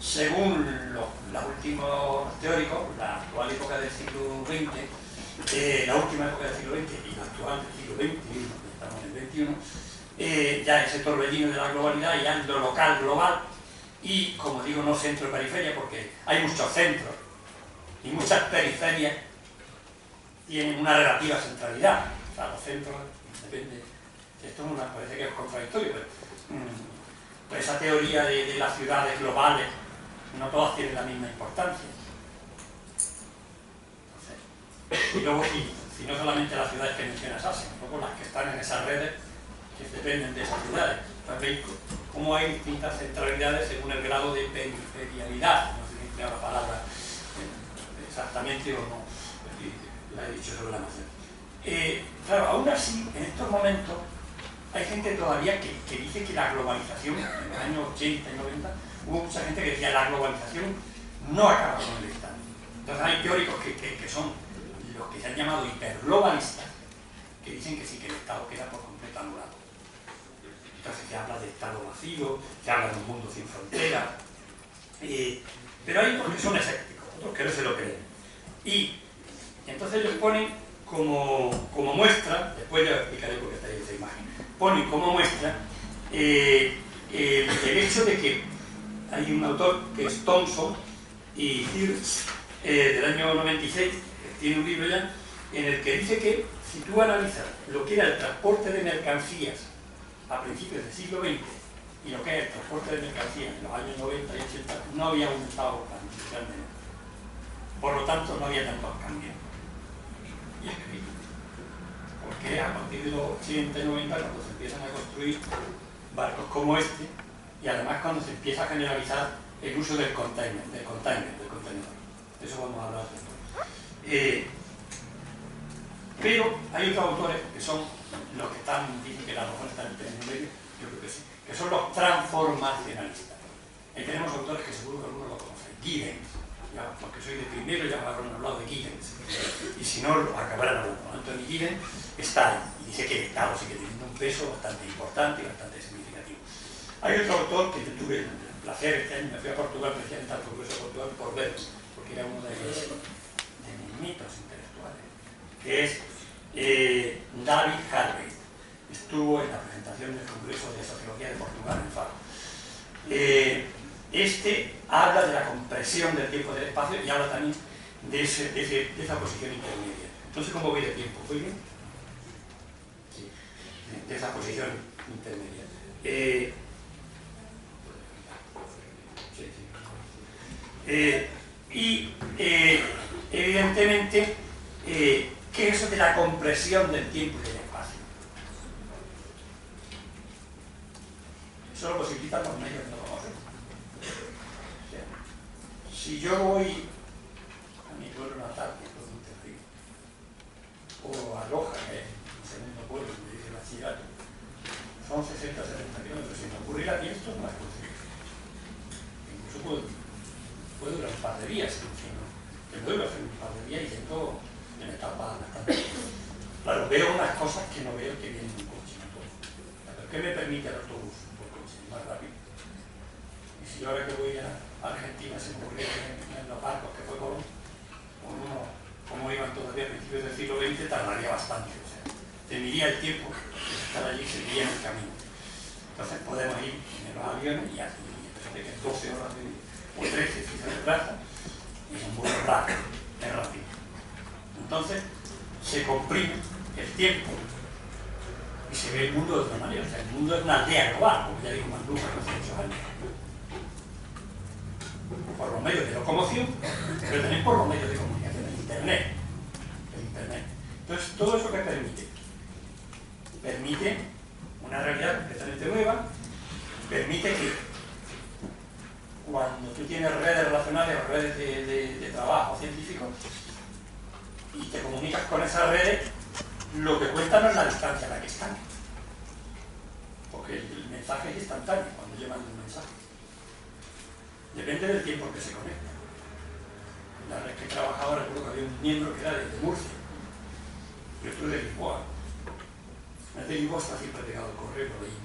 según los últimos teóricos, la actual época del siglo XX, la última época del siglo XX y la actual del siglo XXI, estamos en el XXI, ya ese torbellino de la globalidad, ya en lo local, global, y como digo, no centro-periferia, porque hay muchos centros y muchas periferias tienen una relativa centralidad. O sea, los centros, depende, esto parece que es contradictorio, pero pues esa teoría de las ciudades globales, no todas tienen la misma importancia. Entonces, y luego, si no solamente las ciudades que mencionas, sino luego las que están en esas redes, que dependen de esas ciudades. Veis cómo hay distintas centralidades según el grado de periferialidad, no sé si me la palabra exactamente o no, la he dicho sobre la nación. Claro, aún así, en estos momentos, hay gente todavía que dice que la globalización, en los años 80 y 90, hubo mucha gente que decía que la globalización no acaba con el Estado. Entonces hay teóricos que son los que se han llamado hiperglobalistas, que dicen que sí, que el Estado queda por completo anulado. Entonces se habla de Estado vacío, se habla de un mundo sin fronteras, pero hay otros que son escépticos, otros que no se lo creen. Y entonces ellos ponen como muestra, después ya explicaré por qué está ahí esa imagen, ponen como muestra el hecho de que hay un autor que es Thompson y Hirsch, del año 96, que tiene un libro ya, en el que dice que si tú analizas lo que era el transporte de mercancías a principios del siglo XX y lo que es el transporte de mercancías en los años 90 y 80, no había un Estado tan grande. Por lo tanto, no había tantos cambios. Y es que, porque a partir de los 80 y 90, cuando se empiezan a construir barcos como este, y además cuando se empieza a generalizar el uso del contenedor. Eso vamos a hablar después. Pero hay otros autores que son los que dicen que la razón está en el término medio, yo creo que sí, que son los transformacionalistas. Ahí tenemos autores que seguro que algunos lo conocen. Giddens, ya, porque soy de primero ya habrán hablado de Giddens, y si no, acabarán hablando. Anthony Giddens está ahí, y dice que el Estado sigue teniendo un peso bastante importante y bastante significativo. Hay otro autor que yo tuve el placer este año, me fui a Portugal, precisamente al Congreso de Portugal, por verlo, porque era uno de mis mitos intelectuales, que es David Harvey. Estuvo en la presentación del Congreso de Sociología de Portugal en Faro. Este habla de la compresión del tiempo y del espacio y habla también de esa posición intermedia. Entonces, ¿cómo voy de tiempo? ¿Voy bien? Sí, de esa posición intermedia. Evidentemente, ¿qué es eso de la compresión del tiempo y del espacio? Eso lo posibilitan los medios que no conocemos. O sea, si yo voy a mi pueblo natal, que es Monterrey, o a Loja, que es el segundo pueblo donde dice el bachillerato, son 60-70 kilómetros. Si me ocurriera a ti esto, no es posible. Incluso puedo durar un par de días, que puedo hacer un par de días y siento que me tapa bastante. Claro, veo unas cosas que no veo que vienen en un coche. ¿Pero qué me permite el autobús por coche? Más rápido. Y si yo ahora que voy a Argentina se me ocurriera en los barcos que fue Colón, como iban todavía a principios del siglo XX, tardaría bastante. O sea, tendría el tiempo de estar allí, seguiría en el camino. Entonces podemos ir en los aviones y así, de que 12 horas o 13 si se retrasa, y es muy rápido, es rápido. Entonces se comprime el tiempo y se ve el mundo de otra manera. O sea, el mundo es una aldea global, como ya dijo Mandújar hace muchos años. Por los medios de locomoción, pero también por los medios de comunicación, el Internet. Entonces, todo eso que permite una realidad completamente nueva, permite que cuando tú tienes redes relacionales o redes de trabajo científico y te comunicas con esas redes, lo que cuenta no es la distancia a la que están, porque el mensaje es instantáneo cuando yo mando un mensaje. Depende del tiempo que se conecta. En la red que trabajaba recuerdo que había un miembro que era de Murcia y otro de Lisboa. El de Lisboa está siempre pegado al correo por ahí,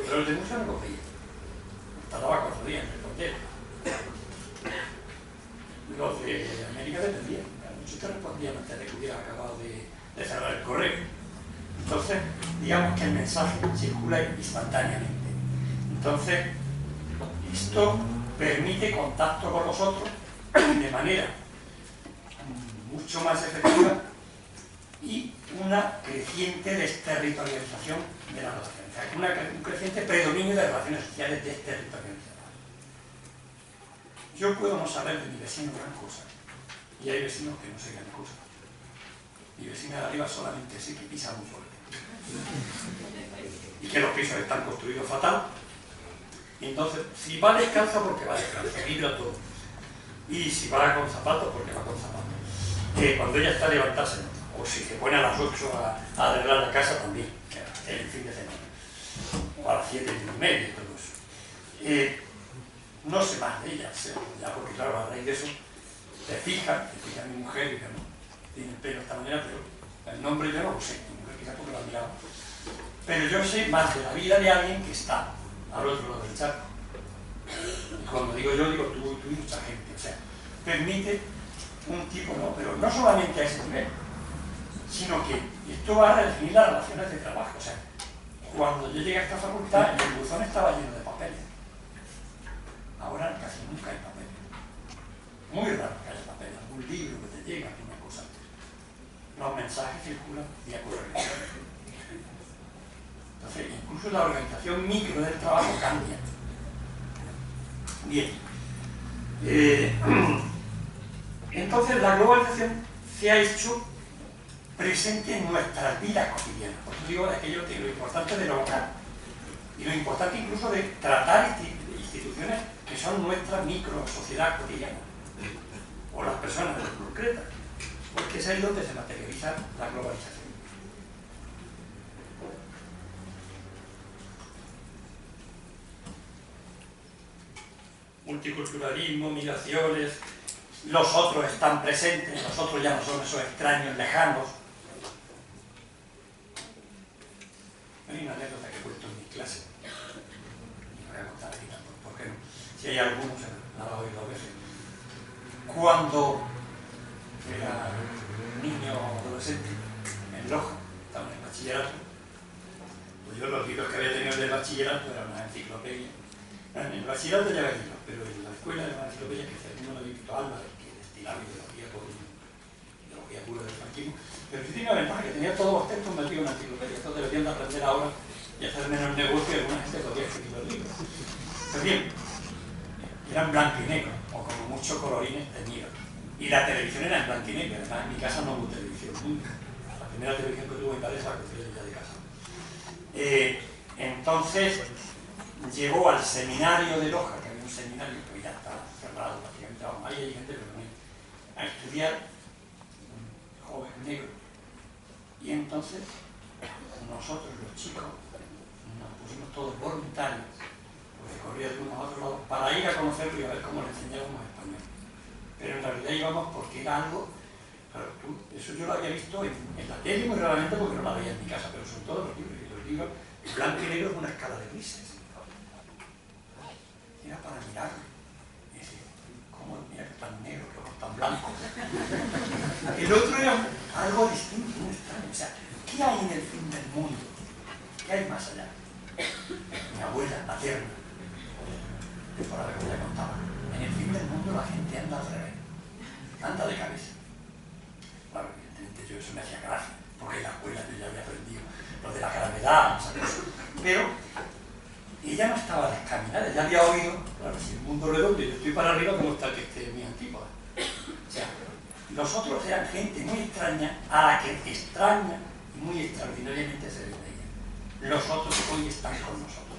pero el de Murcia no lo veía. Tardaba 4 días en responder. Los de América dependían. Muchos te respondían antes de que hubiera acabado de cerrar el correo. Entonces, digamos que el mensaje circula instantáneamente. Entonces, esto permite contacto con los otros de manera mucho más efectiva y una creciente desterritorialización de las relaciones. O sea, un creciente predominio de relaciones sociales desterritorializadas. Yo puedo no saber de mi vecino gran cosa, y hay vecinos que no sé gran cosa. Mi vecina de arriba solamente sé que pisa muy fuerte. y que los pisos están construidos fatal. Y entonces, si va descalzo, porque va descalzo, vibra todo. Y si va con zapatos, porque va con zapatos. Cuando ella está a levantarse, o si se pone a las 8 a arreglar la casa también, que el fin de semana, o a las 7:30 y todo eso. No sé más de ella, ya porque claro, a raíz de eso, te fijas mi mujer, que no tiene el pelo de esta manera, pero el nombre yo no lo sé, mi mujer quizás porque lo ha mirado. Pero yo sé más de la vida de alguien que está al otro lado del charco. Y cuando digo yo, digo tú y mucha gente. O sea, permite un tipo, no, pero no solamente a ese nivel, sino que esto va a redefinir las relaciones de trabajo. O sea, cuando yo llegué a esta facultad, el buzón estaba lleno de papeles. Ahora casi nunca hay papeles. Muy raro que haya papeles. Algún libro que te llega, alguna cosa. Los mensajes circulan vía correo electrónico. Entonces, incluso la organización micro del trabajo cambia. Bien. Entonces, la globalización se ha hecho presente en nuestras vidas cotidianas. Por eso digo aquello de lo importante de lo local y lo importante incluso de tratar instituciones que son nuestra micro sociedad cotidiana o las personas concretas, porque es ahí donde se materializa la globalización. Multiculturalismo, migraciones, los otros están presentes, los otros ya no son esos extraños lejanos. Hay una anécdota que he puesto en mi clase, y la voy a contar aquí tampoco, porque no. Si hay algunos, la he oído 2 veces. Cuando era un niño adolescente en Loja, estaba en el bachillerato, pues yo los libros que había tenido del bachillerato eran una enciclopedia. En el bachillerato ya había libros, pero en la escuela era una enciclopedia que según lo Víctor Álvarez, que destilaba ideología pura del franquismo, pero sí tenía la ventaja que tenía todos los textos metidos en una enciclopedia. Estos deberían de aprender ahora y hacer menos negocio y alguna gente podría escribir los libros. Pues bien, eran blanco y negro, o como muchos colorines teñidos. Y la televisión era en blanco y negro. Además, en mi casa no hubo televisión nunca. La primera televisión que tuvo mi padre es la que fui ya de casa. Entonces, llegó al seminario de Loja, que había un seminario que ya estaba cerrado prácticamente, ahí hay gente pero no, a estudiar, un joven negro. Y entonces, nosotros los chicos, nos pusimos todos voluntarios, porque corría de unos a otros lados, para ir a conocerlo y a ver cómo le enseñábamos español. Pero en realidad íbamos porque era algo, claro, eso yo lo había visto en la tele muy raramente porque no la veía en mi casa, pero sobre todo los libros. Y los libros, el blanco y negro es una escala de grises. Era para mirarlo y decir, ¿cómo mira que tan negro, que ojos tan blancos? El otro era algo distinto, muy extraño. O sea, ¿qué hay en el fin del mundo? ¿Qué hay más allá? Mi abuela materna, que por la que ya contaba, en el fin del mundo la gente anda al revés, anda de cabeza. Claro, evidentemente yo eso me hacía gracia, porque en la escuela yo ya había aprendido lo de la gravedad, esas cosas. Pero ella no estaba descaminada, ya había oído, claro, si el mundo es redondo y yo estoy para arriba, ¿cómo está el que esté en mi antípoda? O sea, los otros eran gente muy extraña, a la que extraña y muy extraordinariamente se les veía. Los otros hoy están con nosotros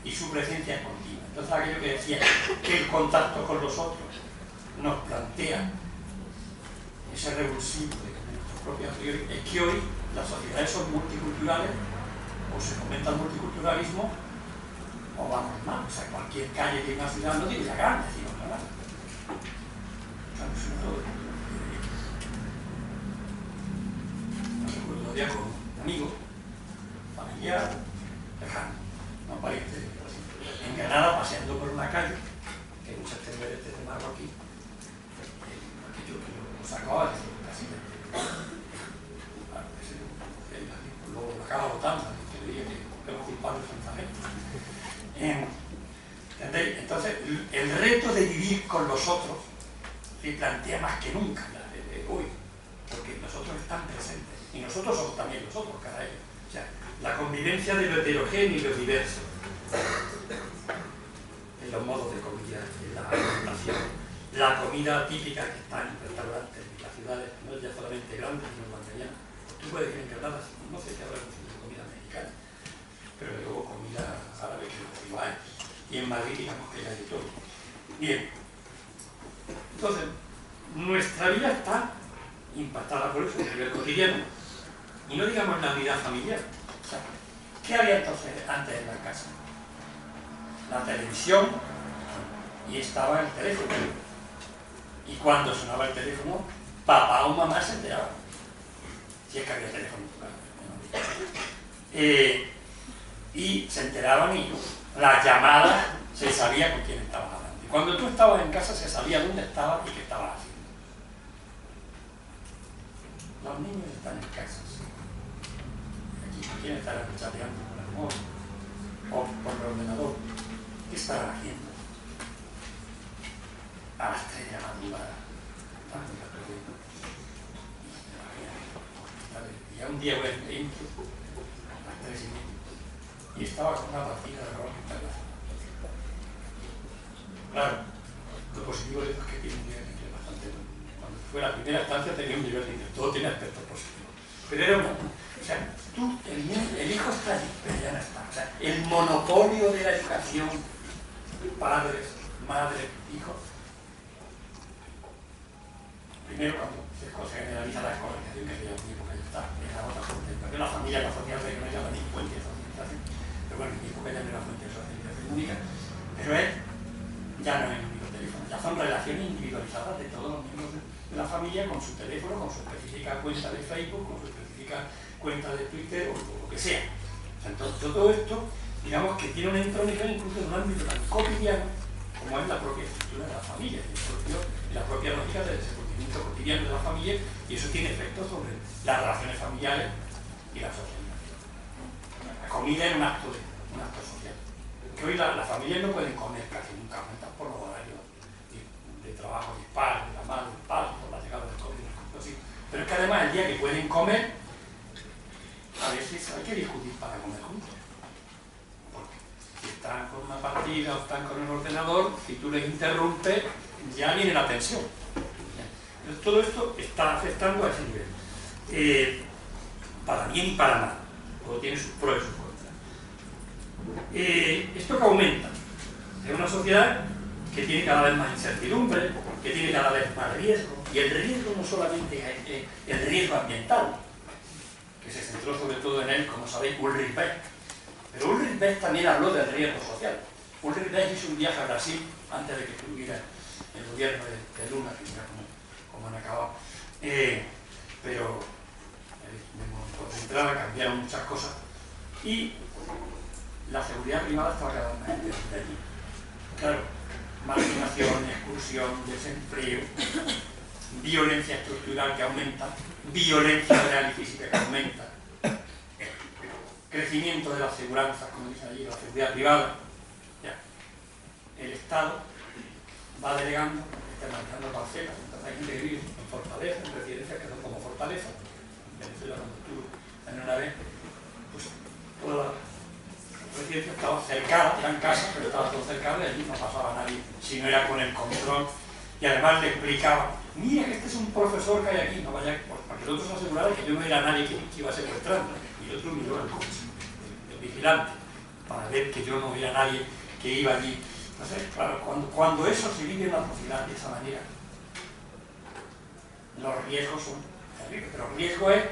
y su presencia es continua. Entonces aquello que decía, que el contacto con los otros nos plantea ese revulsivo de nuestros propios anteriores, es que hoy las sociedades son multiculturales, o se fomenta el multiculturalismo, o vamos mal. O sea, cualquier calle de una ciudad, no digo ya grande, sino nada. No recuerdo todavía con un amigo, familiar, lejano, no pariente, en Granada, paseando por una calle, que muchas veces de marroquí, aquello que lo sacaba de casi luego lo acaba votando, que diría que los culpables son esta gente. ¿Entendéis? Entonces, el reto de vivir con los otros se plantea más que nunca hoy, porque los otros están presentes, y nosotros somos también los otros, caray. O sea, la convivencia de lo heterogéneo y lo diverso, en los modos de comida, en la alimentación, la comida típica que está en restaurantes, en las ciudades, no es ya solamente grandes, sino también Tú puedes ir en Granada, no sé si habrá mucho de comida mexicana, pero luego comida árabe que lo hay. Y en Madrid digamos que hay de todo. Bien. Entonces, nuestra vida está impactada por eso, en el cotidiano. Y no digamos la vida familiar. O sea, ¿qué había entonces antes en la casa? La televisión y estaba el teléfono. Y cuando sonaba el teléfono, papá o mamá se enteraban. Si es que había teléfono. Y se enteraban y las llamadas se sabía con quién estaban hablando. Y cuando tú estabas en casa se sabía dónde estabas y qué estabas haciendo. Los niños están en casa. Aquí quieren estar chateando con el móvil o por el ordenador. ¿Qué estarán haciendo? A las 3 de la madrugada. Y ya un día voy a entro a las 3:30 y estaba con una partida de rol que tal. Claro, lo positivo de esto es que tiene un nivel de inglés bastante bueno. Cuando fue la primera estancia tenía un nivel de inglés, todo tiene aspectos positivos. Pero era una... O sea, tú, el hijo está allí, pero ya no está. O sea, el monopolio de la educación, padres, madres, hijos. Primero, cuando se generaliza la escolarización, que sería un tiempo que ya está, es la otra fuente. Porque la familia, la social, que no es la fuente de socialización. Pero bueno, en mi época ya no era fuente de socialización única. Pero es, ya no es el único teléfono, ya son relaciones individualizadas de todos los miembros de la familia con su teléfono, con su específica cuenta de Facebook, con su específica cuenta de Twitter o lo que sea. O sea, entonces, todo esto, digamos que tiene una intronización incluso en un ámbito tan cotidiano como es la propia estructura de la familia, y la propia lógica del desenvolvimiento cotidiano de la familia, y eso tiene efectos sobre las relaciones familiares y la socialización. La comida es un acto social. Que hoy las familias no pueden comer casi nunca, por los horarios de trabajo de padres, de la madre, del padre, por la llegada del COVID, así. Pero es que además el día que pueden comer, a veces hay que discutir para comer juntos. Porque si están con una partida o están con el ordenador, si tú les interrumpes, ya viene la tensión. Entonces, todo esto está afectando a ese nivel. Para bien y para mal. Todo tiene sus pros y sus contras. Esto que aumenta es una sociedad que tiene cada vez más incertidumbre, que tiene cada vez más riesgo, y el riesgo no solamente es el riesgo ambiental, que se centró sobre todo en él, como sabéis, Ulrich Beck. Pero Ulrich Beck también habló del riesgo social. Ulrich Beck hizo un viaje a Brasil antes de que estuviera el gobierno de Lula, que mira cómo han acabado. Pero concentrada, cambiaron muchas cosas y la seguridad privada estaba cada vez más de allí. Claro, marginación, exclusión, desempleo, violencia estructural que aumenta, violencia real y física que aumenta, crecimiento de las aseguranzas, como dicen allí, la seguridad privada. Ya. El Estado va delegando, está marcando parcelas, entonces hay gente que vive en fortalezas, en residencias que son como fortalezas. En Venezuela, cuando estuve en una vez, pues toda la residencia estaba cercada, eran casas, pero estaba todo cercado y allí no pasaba nadie, si no era con el control. Y además le explicaba, mira que este es un profesor que hay aquí, no vaya, para que el otro se asegurara que yo no era nadie que iba secuestrando. Y el otro miró al coche, el vigilante, para ver que yo no era nadie que iba allí. Entonces, claro, cuando eso se vive en la sociedad de esa manera, los riesgos son terribles, pero el riesgo es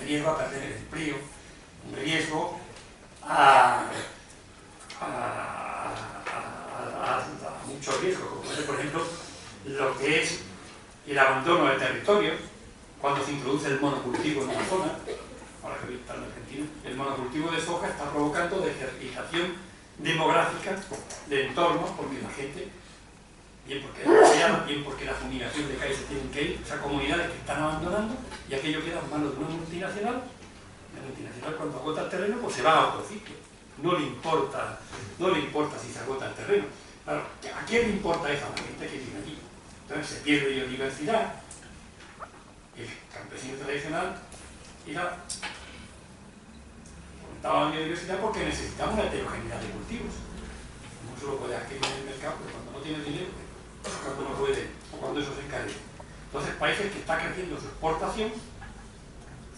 riesgo a perder el empleo, riesgo a muchos riesgos, como puede ser, por ejemplo, lo que es el abandono de territorio, cuando se introduce el monocultivo en una zona. Ahora que está en Argentina, el monocultivo de soja está provocando desertización demográfica de entornos, porque la gente, bien porque es demasiada, bien porque la fumigación de calle se tienen que ir, o sea, comunidades que están abandonando, y aquello queda en manos de una multinacional. La multinacional, cuando agota el terreno, pues se va a otro sitio. No le importa si se agota el terreno. Claro, ¿a quién le importa eso? A la gente que vive allí. Entonces se pierde biodiversidad. El campesino tradicional aumentaba la biodiversidad porque necesitamos una heterogeneidad de cultivos. No solo puede adquirir en el mercado, pero cuando no tiene dinero, cuando no puede, o cuando eso se encarece. Entonces, países que están creciendo su exportación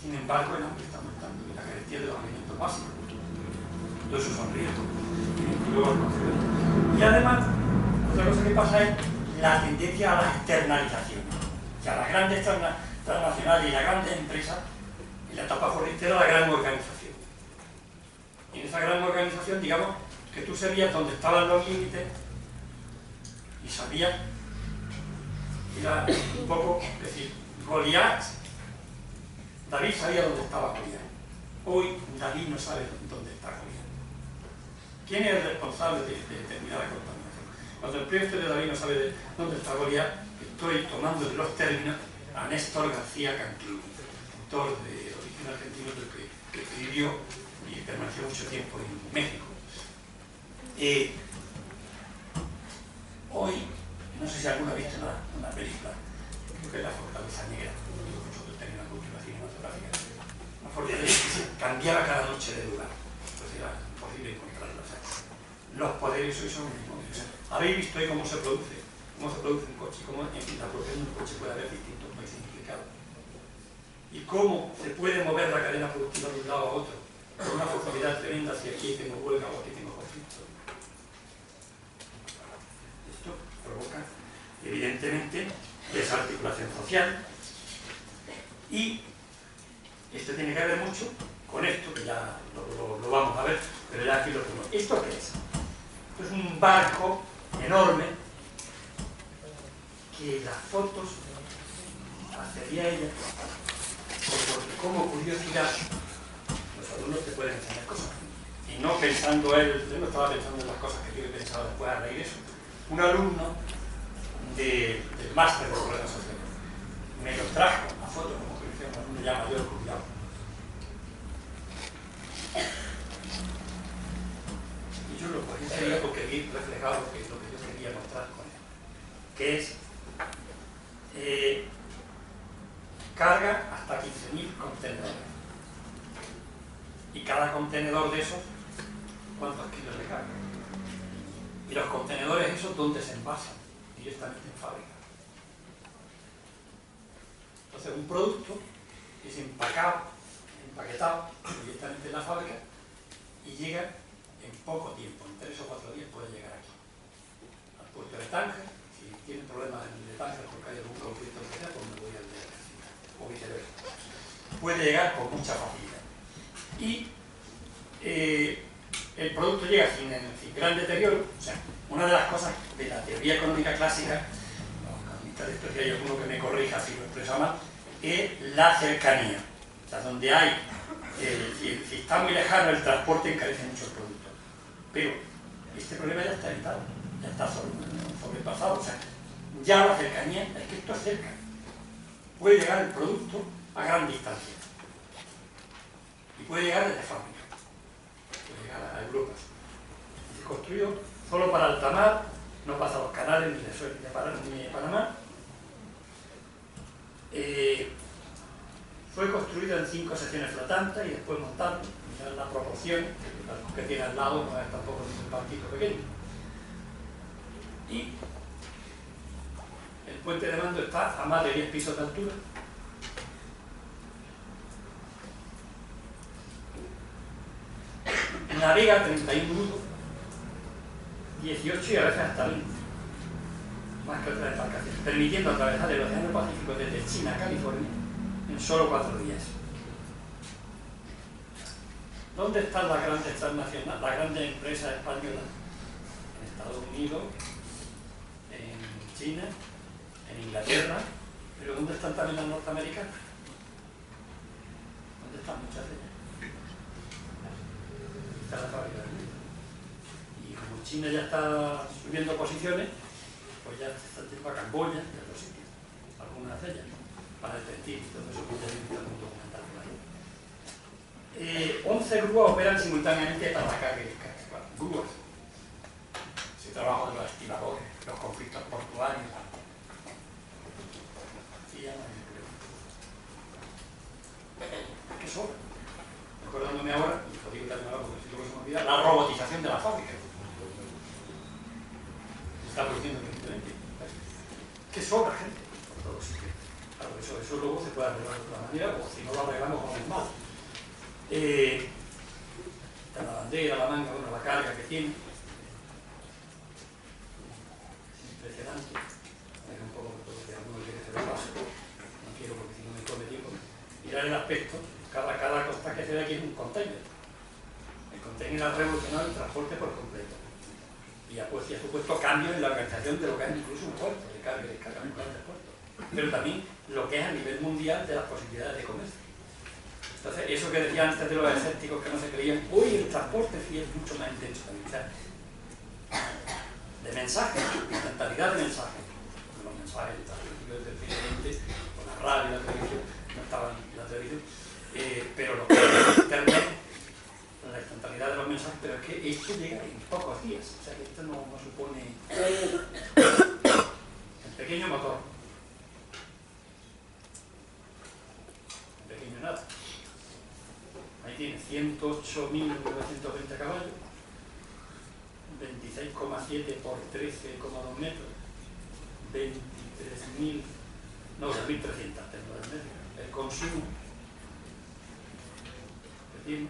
Sin embargo, el hambre está aumentando y la carestía de los alimentos básicos. Todo eso son riesgos. Y además, otra cosa que pasa es la tendencia a la externalización. O sea, las grandes transnacionales y las grandes empresas, en la etapa forrestera, la gran organización. Y en esa gran organización, digamos, que tú sabías dónde estaban los límites y sabías, era un poco, es decir, Goliat, David sabía dónde estaba Goliat. Hoy David no sabe dónde está Goliat. ¿Quién es el responsable de determinada contaminación? Cuando empleo este de David no sabe de dónde está Goliat, estoy tomando de los términos a Néstor García Canquillo, autor de origen argentino que vivió y permaneció mucho tiempo en México. Hoy, no sé si alguno ha visto una película, creo que es La Fortaleza Negra, digo mucho que tenga una cultura cinematográfica. Una fortaleza que se cambiaba cada noche de lugar, entonces era imposible encontrarla. O sea, los poderes hoy son mismos. O sea, habéis visto hoy cómo se produce un coche, cómo en la producción de un coche puede haber distintos países implicados. Y cómo se puede mover la cadena productiva de un lado a otro, con una facilidad tremenda si aquí tengo huelga o aquí tengo conflicto. Esto provoca, evidentemente, desarticulación social y esto tiene que ver mucho con esto, que ya lo vamos a ver, pero ya aquí lo tengo. ¿Esto qué es? Esto es un barco enorme que las fotos accedía ella, porque como curiosidad los alumnos te pueden enseñar cosas y no pensando él no estaba pensando en las cosas que yo he pensado después a reír eso. Un alumno del máster de problemas sociales me lo trajo una foto, como que decía un alumno ya mayor, cuidado. Y yo lo cogí enseguida porque vi reflejado lo que yo quería mostrar con él, que es carga hasta 15.000 contenedores. Y cada contenedor de esos, ¿cuántos kilos le carga? Y los contenedores esos, ¿dónde se envasan? Directamente en fábrica. Entonces, un producto es empaquetado directamente en la fábrica y llega en poco tiempo, en 3 o 4 días puede llegar aquí, al puerto de Tánger. Si tienen problemas en el de Tánger porque hay algún conflicto social, pues me voy al de o viceversa. Puede llegar con mucha facilidad. Y el producto llega sin gran deterioro. O sea, una de las cosas de la teoría económica clásica, de esto que hay alguno que me corrija si lo expreso mal, es la cercanía. O sea, donde hay, si está muy lejano el transporte encarece mucho el producto. Pero este problema ya está evitado, ya está sobrepasado. O sea, ya la cercanía, es que esto es cerca. Puede llegar el producto a gran distancia. Y puede llegar desde fábrica. Puede llegar a Europa. Es construido solo para alta mar, no pasa los canales ni de Suez ni de Panamá. Fue construido en 5 secciones flotantes y después montado. Mirad la proporción, que tiene al lado no es tampoco un barquito pequeño. Y el puente de mando está a más de 10 pisos de altura. Navega 31 nudos, 18 y a veces hasta 20, más que otras embarcaciones, permitiendo atravesar el Océano Pacífico desde China a California en solo 4 días. ¿Dónde están las grandes transnacionales, las grandes empresas españolas? En Estados Unidos, en China, en Inglaterra, pero ¿dónde están también las norteamericanas? ¿Dónde están muchas de ellas? Está la fábrica del mundo. Y como China ya está subiendo posiciones, pues ya está el tiempo a Camboya y a otros sitios, algunas de ellas, para advertir todo eso que ya visto en un documental por ahí. 11 grúas operan simultáneamente para la carga y descarga. Grúas. Se trabajan los estibadores, los conflictos portuarios. Sí, ya no hay problema. ¿Qué sobra? Recordándome ahora, y lo digo también ahora porque si luego se me olvida, la robotización de la fábrica. Se está produciendo evidentemente. ¿Qué sobra, gente? Por todos sitios. claro, eso luego se puede arreglar de otra manera, o si no lo arreglamos con el mal. La bandera, la manga, bueno, la carga que tiene. Es impresionante. Es un poco que alguno quiere que se lo pase. No quiero porque si no me come tiempo. Mirar el aspecto. Cada cosa que se ve aquí es un container. El container ha revolucionado el transporte por completo. Y ha supuesto cambios en la organización de lo que es incluso un puerto, de carga y descargamiento de puertos. Pero también lo que es a nivel mundial de las posibilidades de comercio. Entonces, eso que decía antes de los escépticos que no se creían, uy, el transporte sí es mucho más intenso también. O sea, de mensajes, instantaneidad de mensajes. Los mensajes del presidente, con la radio y la televisión, no estaban en la televisión, pero lo que es internet, la instantaneidad de los mensajes, pero es que esto llega en pocos días. O sea, que esto no supone el pequeño motor. El pequeño nada. Ahí tiene 108.920 caballos, 26,7 por 13,2 metros, 23.000, no, 2.300 el consumo que tiene.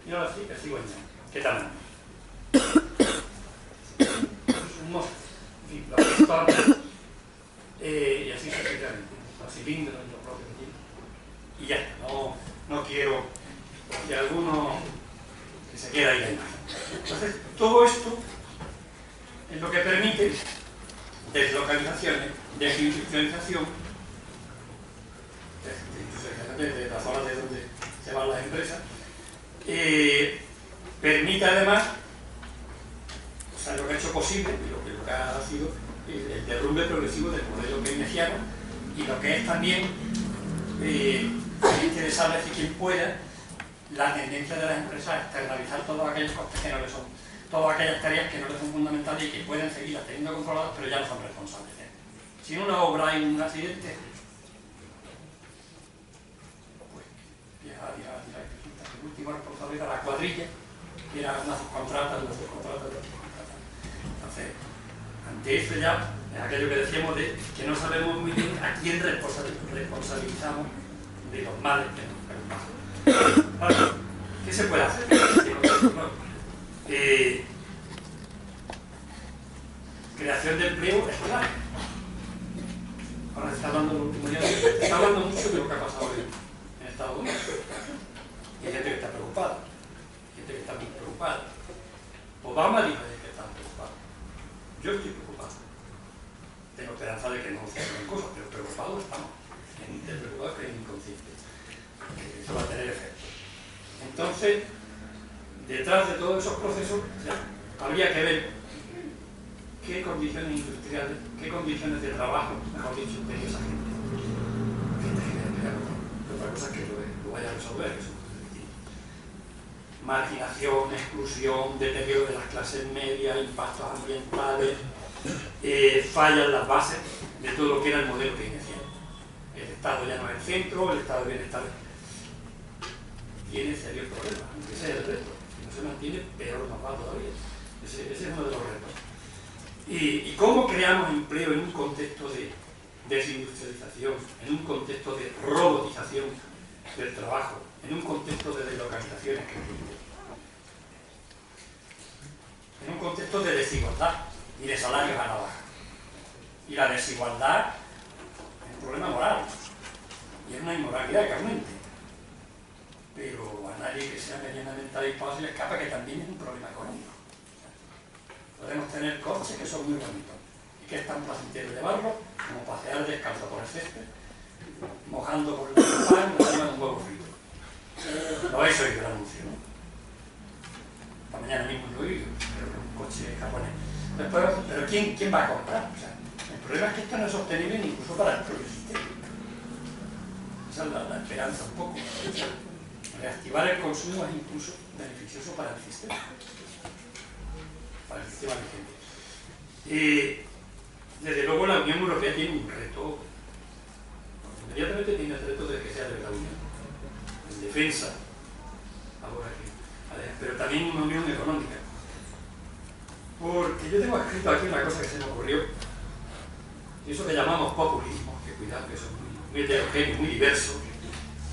Y ahora sí, que sigo añadiendo. ¿Qué tamaño? Es un monstruo. En fin, los pistones, y así sucesivamente. Los cilindros y los propios que tiene. Y ya está, no quiero que alguno que se quede ahí la imagen. Entonces, todo esto es lo que permite deslocalizaciones, desindustrialización de las zonas de donde se van las empresas, permite además, o sea, lo que ha hecho posible, y lo que ha sido el derrumbe progresivo del modelo keynesiano, y lo que es también interesante si quien pueda la tendencia de las empresas a externalizar todos aquellos costes que no les son, todas aquellas tareas que no les son fundamentales y que pueden seguirlas teniendo controladas, pero ya no son responsables. Si en una obra hay un accidente, pues ya el último responsable era la cuadrilla, que era una subcontrata, Entonces, ante eso ya es aquello que decíamos de que no sabemos muy bien a quién responsabilizamos de los males que nos pasan. Ahora, ¿qué se puede hacer? Creación de empleo es clave. Ahora se está hablando en los últimos días, se está hablando mucho de lo que ha pasado en Estados Unidos. Y hay gente que está preocupada, gente que está muy preocupada. Obama dijo que está preocupado. Yo estoy preocupado. Tengo esperanza de que no se hagan cosas, pero preocupados estamos. Gente preocupada que es inconsciente. Eso va a tener efecto. Entonces, detrás de todos esos procesos, habría que ver qué condiciones industriales, qué condiciones de trabajo, mejor dicho, tenía esa gente. Gente que otra cosa que lo vaya a resolver, eso. Marginación, exclusión, deterioro de las clases medias, impactos ambientales, fallan las bases de todo lo que era el modelo keynesiano. El Estado ya no es el centro, el Estado de bienestar tiene serios problemas, aunque sea el reto. Si no se mantiene, peor nos va todavía. Ese es uno de los retos. ¿Y cómo creamos empleo en un contexto de desindustrialización, en un contexto de robotización del trabajo, en un contexto de deslocalizaciones crecientes, en un contexto de desigualdad y de salarios a la baja? Y la desigualdad es un problema moral y es una inmoralidad que aumente, pero a nadie que sea medianamente avispado se le escapa que también es un problema económico. Podemos tener coches que son muy bonitos y que es tan placentero llevarlos como pasear descalzo por el césped, mojando por el pan encima de un huevo frito. Lo habéis oído el anuncio, ¿no? Esta mañana mismo lo he oído, pero que un coche japonés. Pero ¿quién va a comprar? O sea, el problema es que esto no es sostenible incluso para el propio sistema. Esa es la esperanza un poco. Reactivar el consumo es incluso beneficioso para el sistema. Para el sistema vigente. Desde luego la Unión Europea tiene un reto, inmediatamente tiene el reto de que sea de la Unión, en defensa, ahora aquí, pero también una unión económica. Porque yo tengo escrito aquí una cosa que se me ocurrió, y eso que llamamos populismo, que cuidado que eso es muy muy heterogéneo, muy diverso,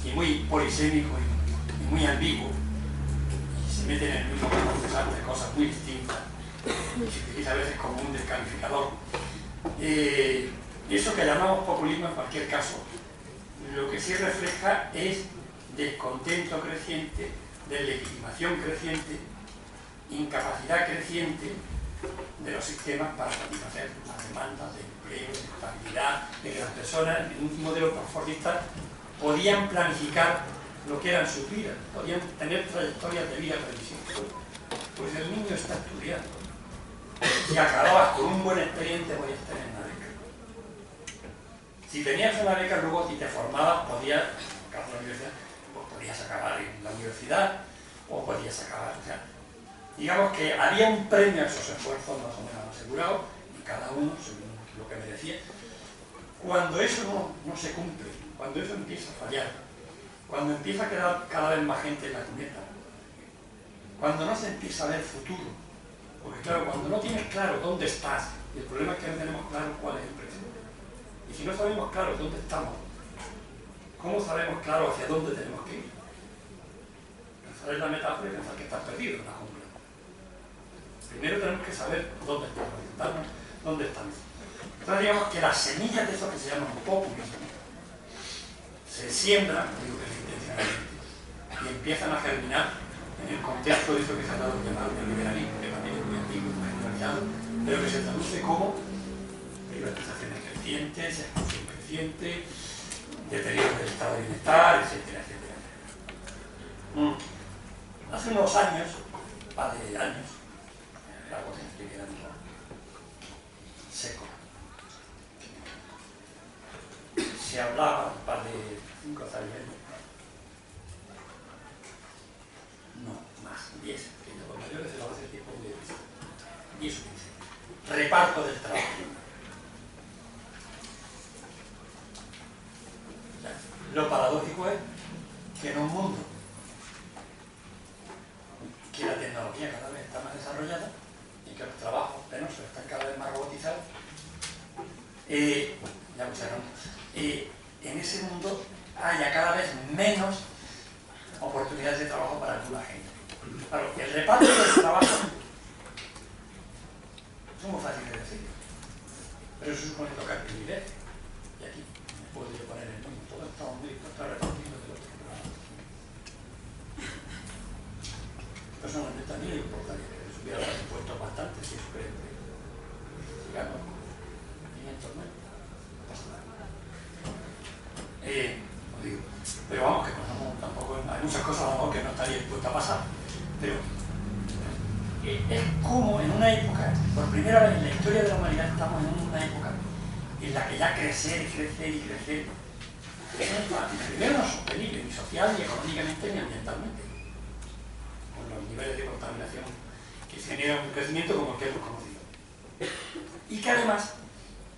y muy polisémico y muy ambiguo, y se meten en el mismo proceso de cosas muy distintas, y se utiliza a veces como un descalificador. Eso que llamamos populismo, en cualquier caso, lo que sí refleja es descontento creciente, deslegitimación creciente, incapacidad creciente de los sistemas para satisfacer las demandas de empleo, de estabilidad, de que las personas en un modelo transformista podían planificar lo que eran sus vidas, podían tener trayectorias de vida previsibles. Pues el niño está estudiando. Si acababas con un buen expediente, podías tener una beca. Si tenías una beca, luego si te formabas, podías, en el caso de la universidad, pues podías acabar en la universidad o podías acabar, o sea, digamos que había un premio a esos esfuerzos más o menos asegurados y cada uno según lo que merecía. Cuando eso no se cumple, cuando eso empieza a fallar, cuando empieza a quedar cada vez más gente en la cuneta, cuando no se empieza a ver futuro, porque claro, cuando no tienes claro dónde estás, y el problema es que no tenemos claro cuál es el presente, y si no sabemos claro dónde estamos, ¿cómo sabemos claro hacia dónde tenemos que ir? Pensar en la metáfora y pensar que estás perdido en la jungla. Primero tenemos que saber dónde estamos, dónde estamos. Entonces digamos que las semillas de eso que se llaman populismo se siembran, digo que es intencionalmente, y empiezan a germinar en el contexto de eso que se ha dado llamar el liberalismo, que también es muy antiguo, muy generalizado, pero que se traduce como privatizaciones crecientes, exclusión creciente, deterioro del estado de bienestar, etcétera, etcétera. Hace unos años, un par de años, algo que estoy quedando seco, se hablaba un par de 5 o 6 años, no, más, 10, que los mayores se lo hace tiempo de 10 o 15, reparto del trabajo. O sea, lo paradójico es que en un mundo que la tecnología cada vez está más desarrollada y que los trabajos penosos están cada vez más robotizados, en ese mundo haya cada vez menos oportunidades de trabajo para alguna gente. Claro, el reparto del trabajo es muy fácil de decir, pero eso supone tocar privilegio. Y aquí me puedo yo poner el mundo, todos estamos muy dispuestos a repartir lo que los otros programas. Personalmente a mí me importaría que les hubiera dado impuestos bastante, si eso creo que digamos 500 menos, no pasa nada. Os digo, pero vamos, que no, tampoco hay muchas cosas a lo mejor que no estaría dispuesto a pasar, pero es como en una época, por primera vez en la historia de la humanidad estamos en una época en la que ya crecer y crecer y crecer primero no es sostenible ni social, ni económicamente, ni ambientalmente, con los niveles de contaminación que se genera un crecimiento como el que hemos conocido. Y que además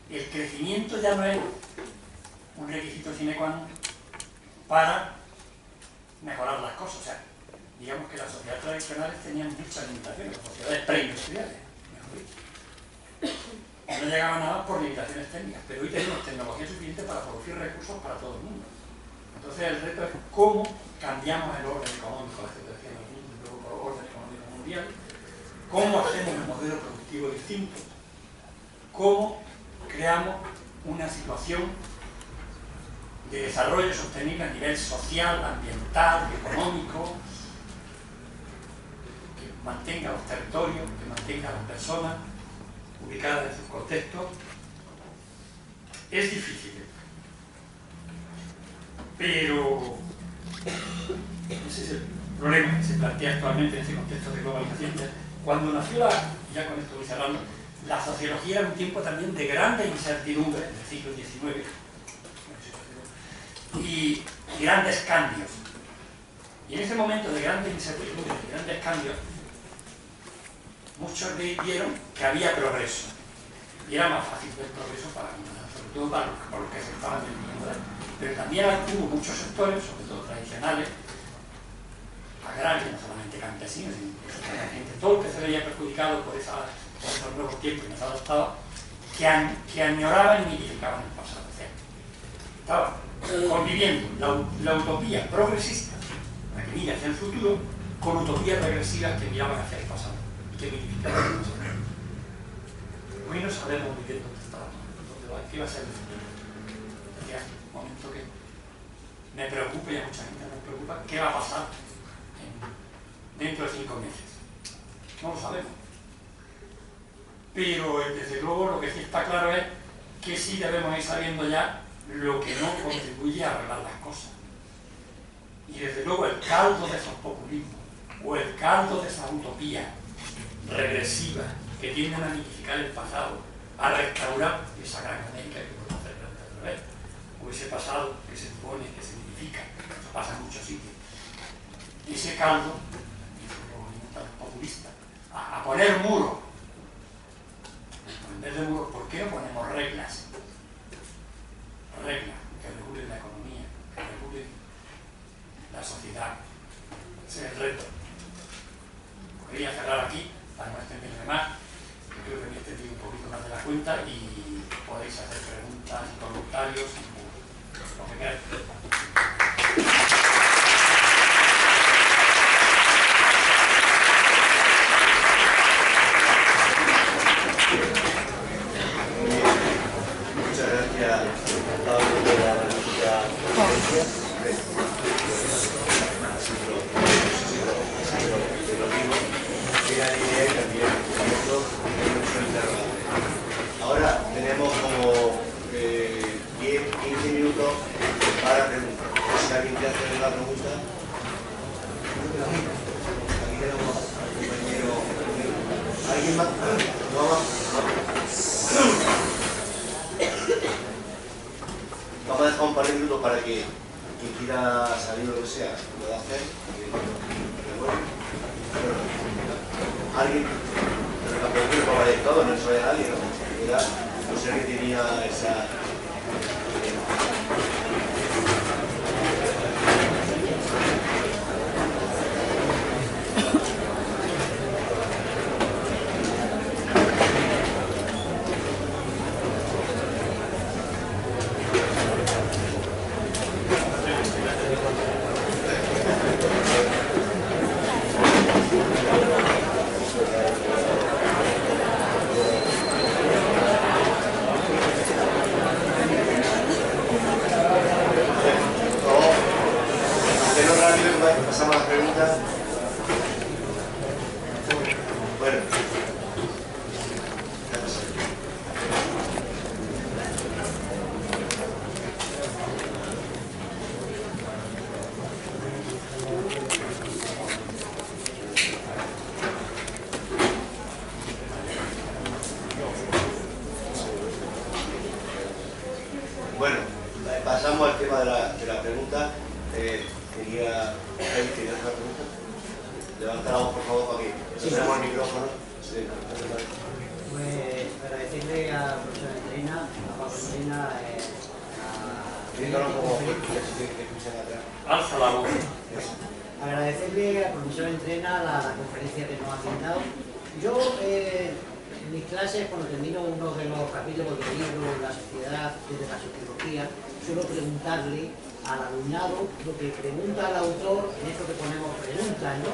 el crecimiento ya no es un requisito sine qua non para mejorar las cosas. O sea, digamos que las sociedades tradicionales tenían muchas limitaciones, las sociedades preindustriales, mejor dicho. No llegaban nada por limitaciones técnicas, pero hoy tenemos tecnología suficiente para producir recursos para todo el mundo. Entonces el reto es cómo cambiamos el orden económico, la estrategia del mundo, y luego por orden económico mundial, cómo hacemos un modelo productivo distinto, cómo creamos una situación de desarrollo sostenible a nivel social, ambiental, económico, que mantenga los territorios, que mantenga a las personas ubicadas en sus contextos. Es difícil, pero ese es el problema que se plantea actualmente en ese contexto de globalización. Cuando nació ya con esto voy cerrando, la sociología era un tiempo también de grande incertidumbre del siglo XIX y grandes cambios. Y en ese momento de grandes incertidumbres, de grandes cambios, muchos vieron que había progreso. Y era más fácil ver progreso para sobre todo para los que se estaban viviendo. Pero también hubo muchos sectores, sobre todo tradicionales, agrarios, no solamente campesinos, sino gente, todo el que se veía perjudicado por esos nuevos tiempos y no se adaptaba, que añoraban y mitificaban el pasado. O sea, estaban conviviendo la utopía progresista, la que mira hacia el futuro, con utopías regresivas que miraban hacia el pasado y que mitificaban el pasado. Hoy no sabemos muy bien dónde está, dónde va, qué va a ser el futuro. Decía un momento que me preocupa, y a mucha gente me preocupa, qué va a pasar dentro de 5 meses. No lo sabemos. Pero desde luego lo que sí está claro es que sí debemos ir sabiendo ya lo que no contribuye a arreglar las cosas. Y desde luego el caldo de esos populismos, o el caldo de esa utopía regresiva que tienden a mitificar el pasado, a restaurar esa gran América que podemos hacer otra vez, o ese pasado que se supone que se mitifica, eso pasa en muchos sitios. Ese caldo, populista, a poner muros. En vez de muros, ¿por qué no ponemos reglas? Reglas que regulen la economía, que regulen la sociedad. Ese es el reto. Podría cerrar aquí, para no extenderme más, que creo que me he extendido un poquito más de la cuenta y podéis hacer preguntas y comentarios, lo que queráis. Ahora tenemos como 10-15 minutos para preguntar. Si alguien quiere hacer una pregunta, aquí tenemos al compañero. ¿Alguien más? ¿No más? Vamos a dejar un par de minutos para que quien quiera salir o lo que sea lo pueda hacer. Alguien, pero tampoco quiero que vaya todo, no es de nadie, ¿no? Era, no sé que tenía esa. Pasamos a las preguntas. Bueno. Bueno, pasamos al tema de la pregunta. Quería hacer una pregunta. Levanta la voz, por favor, para que tenemos el micrófono. Sí. Pues agradecerle a la profesora Entrena, a Pablo Entrena, Alza la voz. agradecerle a la profesora Entrena la conferencia que nos ha brindado. Yo, en mis clases, cuando termino uno de los capítulos del libro La sociedad desde la sociología, suelo preguntarle al alumnado lo que pregunta el autor en esto que ponemos preguntas, ¿no?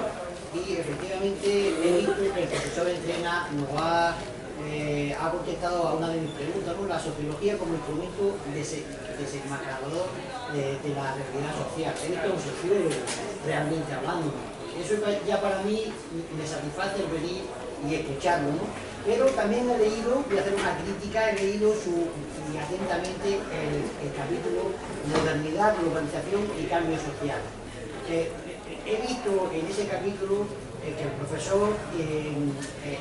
Y efectivamente he visto que el profesor Entrena nos ha contestado a una de mis preguntas, ¿no? La sociología como instrumento desenmascarador de la realidad social. He visto a un sociólogo realmente hablando. Eso ya para mí me satisface el venir y escucharlo, ¿no? Pero también he leído, voy a hacer una crítica, he leído atentamente el capítulo Modernidad, Globalización y Cambio Social. He visto en ese capítulo que el profesor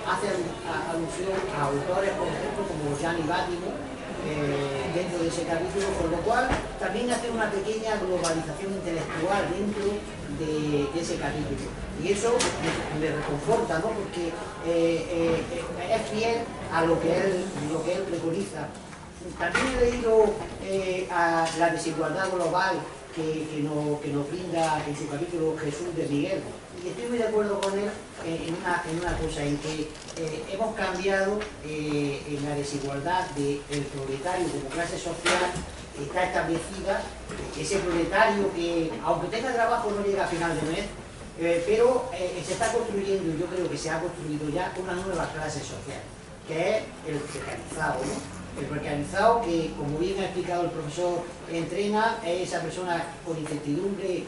hace alusión a autores, por ejemplo, como Gianni Vattimo, dentro de ese capítulo, con lo cual también hace una pequeña globalización intelectual dentro de ese capítulo. Y eso me reconforta, ¿no? Porque es fiel a lo que él preconiza. También he leído a la desigualdad global que nos brinda en su capítulo Jesús de Miguel. Y estoy muy de acuerdo con él en una cosa, en que hemos cambiado en la desigualdad del proletario como clase social está establecida, ese proletario que, aunque tenga trabajo, no llega a final de mes, pero se está construyendo, y yo creo que se ha construido ya, una nueva clase social, que es el precarizado, ¿no? El precarizado que, como bien ha explicado el profesor Entrena, es esa persona con incertidumbre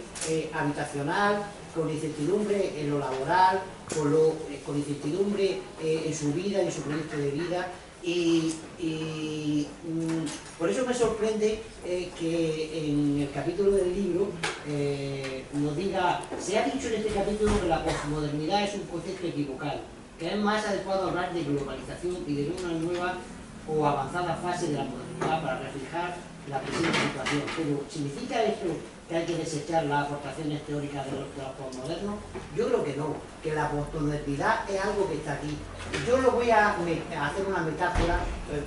habitacional, con incertidumbre en lo laboral, con incertidumbre en su vida y en su proyecto de vida. Por eso me sorprende que en el capítulo del libro nos diga, se ha dicho en este capítulo que la posmodernidad es un concepto equivocado, que es más adecuado hablar de globalización y de una nueva o avanzada fase de la modernidad para reflejar la presente situación. Pero ¿significa esto que hay que desechar las aportaciones teóricas de los posmodernos? Yo creo que no, que la posmodernidad es algo que está aquí. Yo lo voy a hacer una metáfora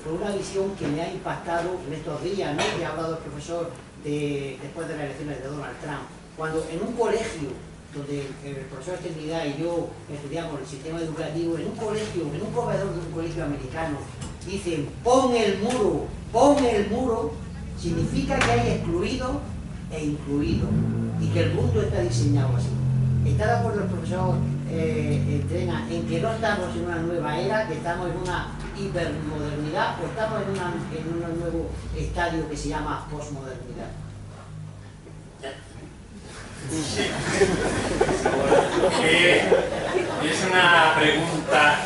por una visión que me ha impactado en estos días, ¿no? Que ha hablado el profesor después de las elecciones de Donald Trump. Cuando en un colegio donde el profesor Trinidad y yo estudiamos el sistema educativo, en un colegio, en un comedor de un colegio americano, dicen pon el muro, significa que hay excluido e incluido, y que el mundo está diseñado así. ¿Está de acuerdo el profesor Entrena en que no estamos en una nueva era, que estamos en una hipermodernidad, o estamos en un nuevo estadio que se llama posmodernidad? Sí. Es una pregunta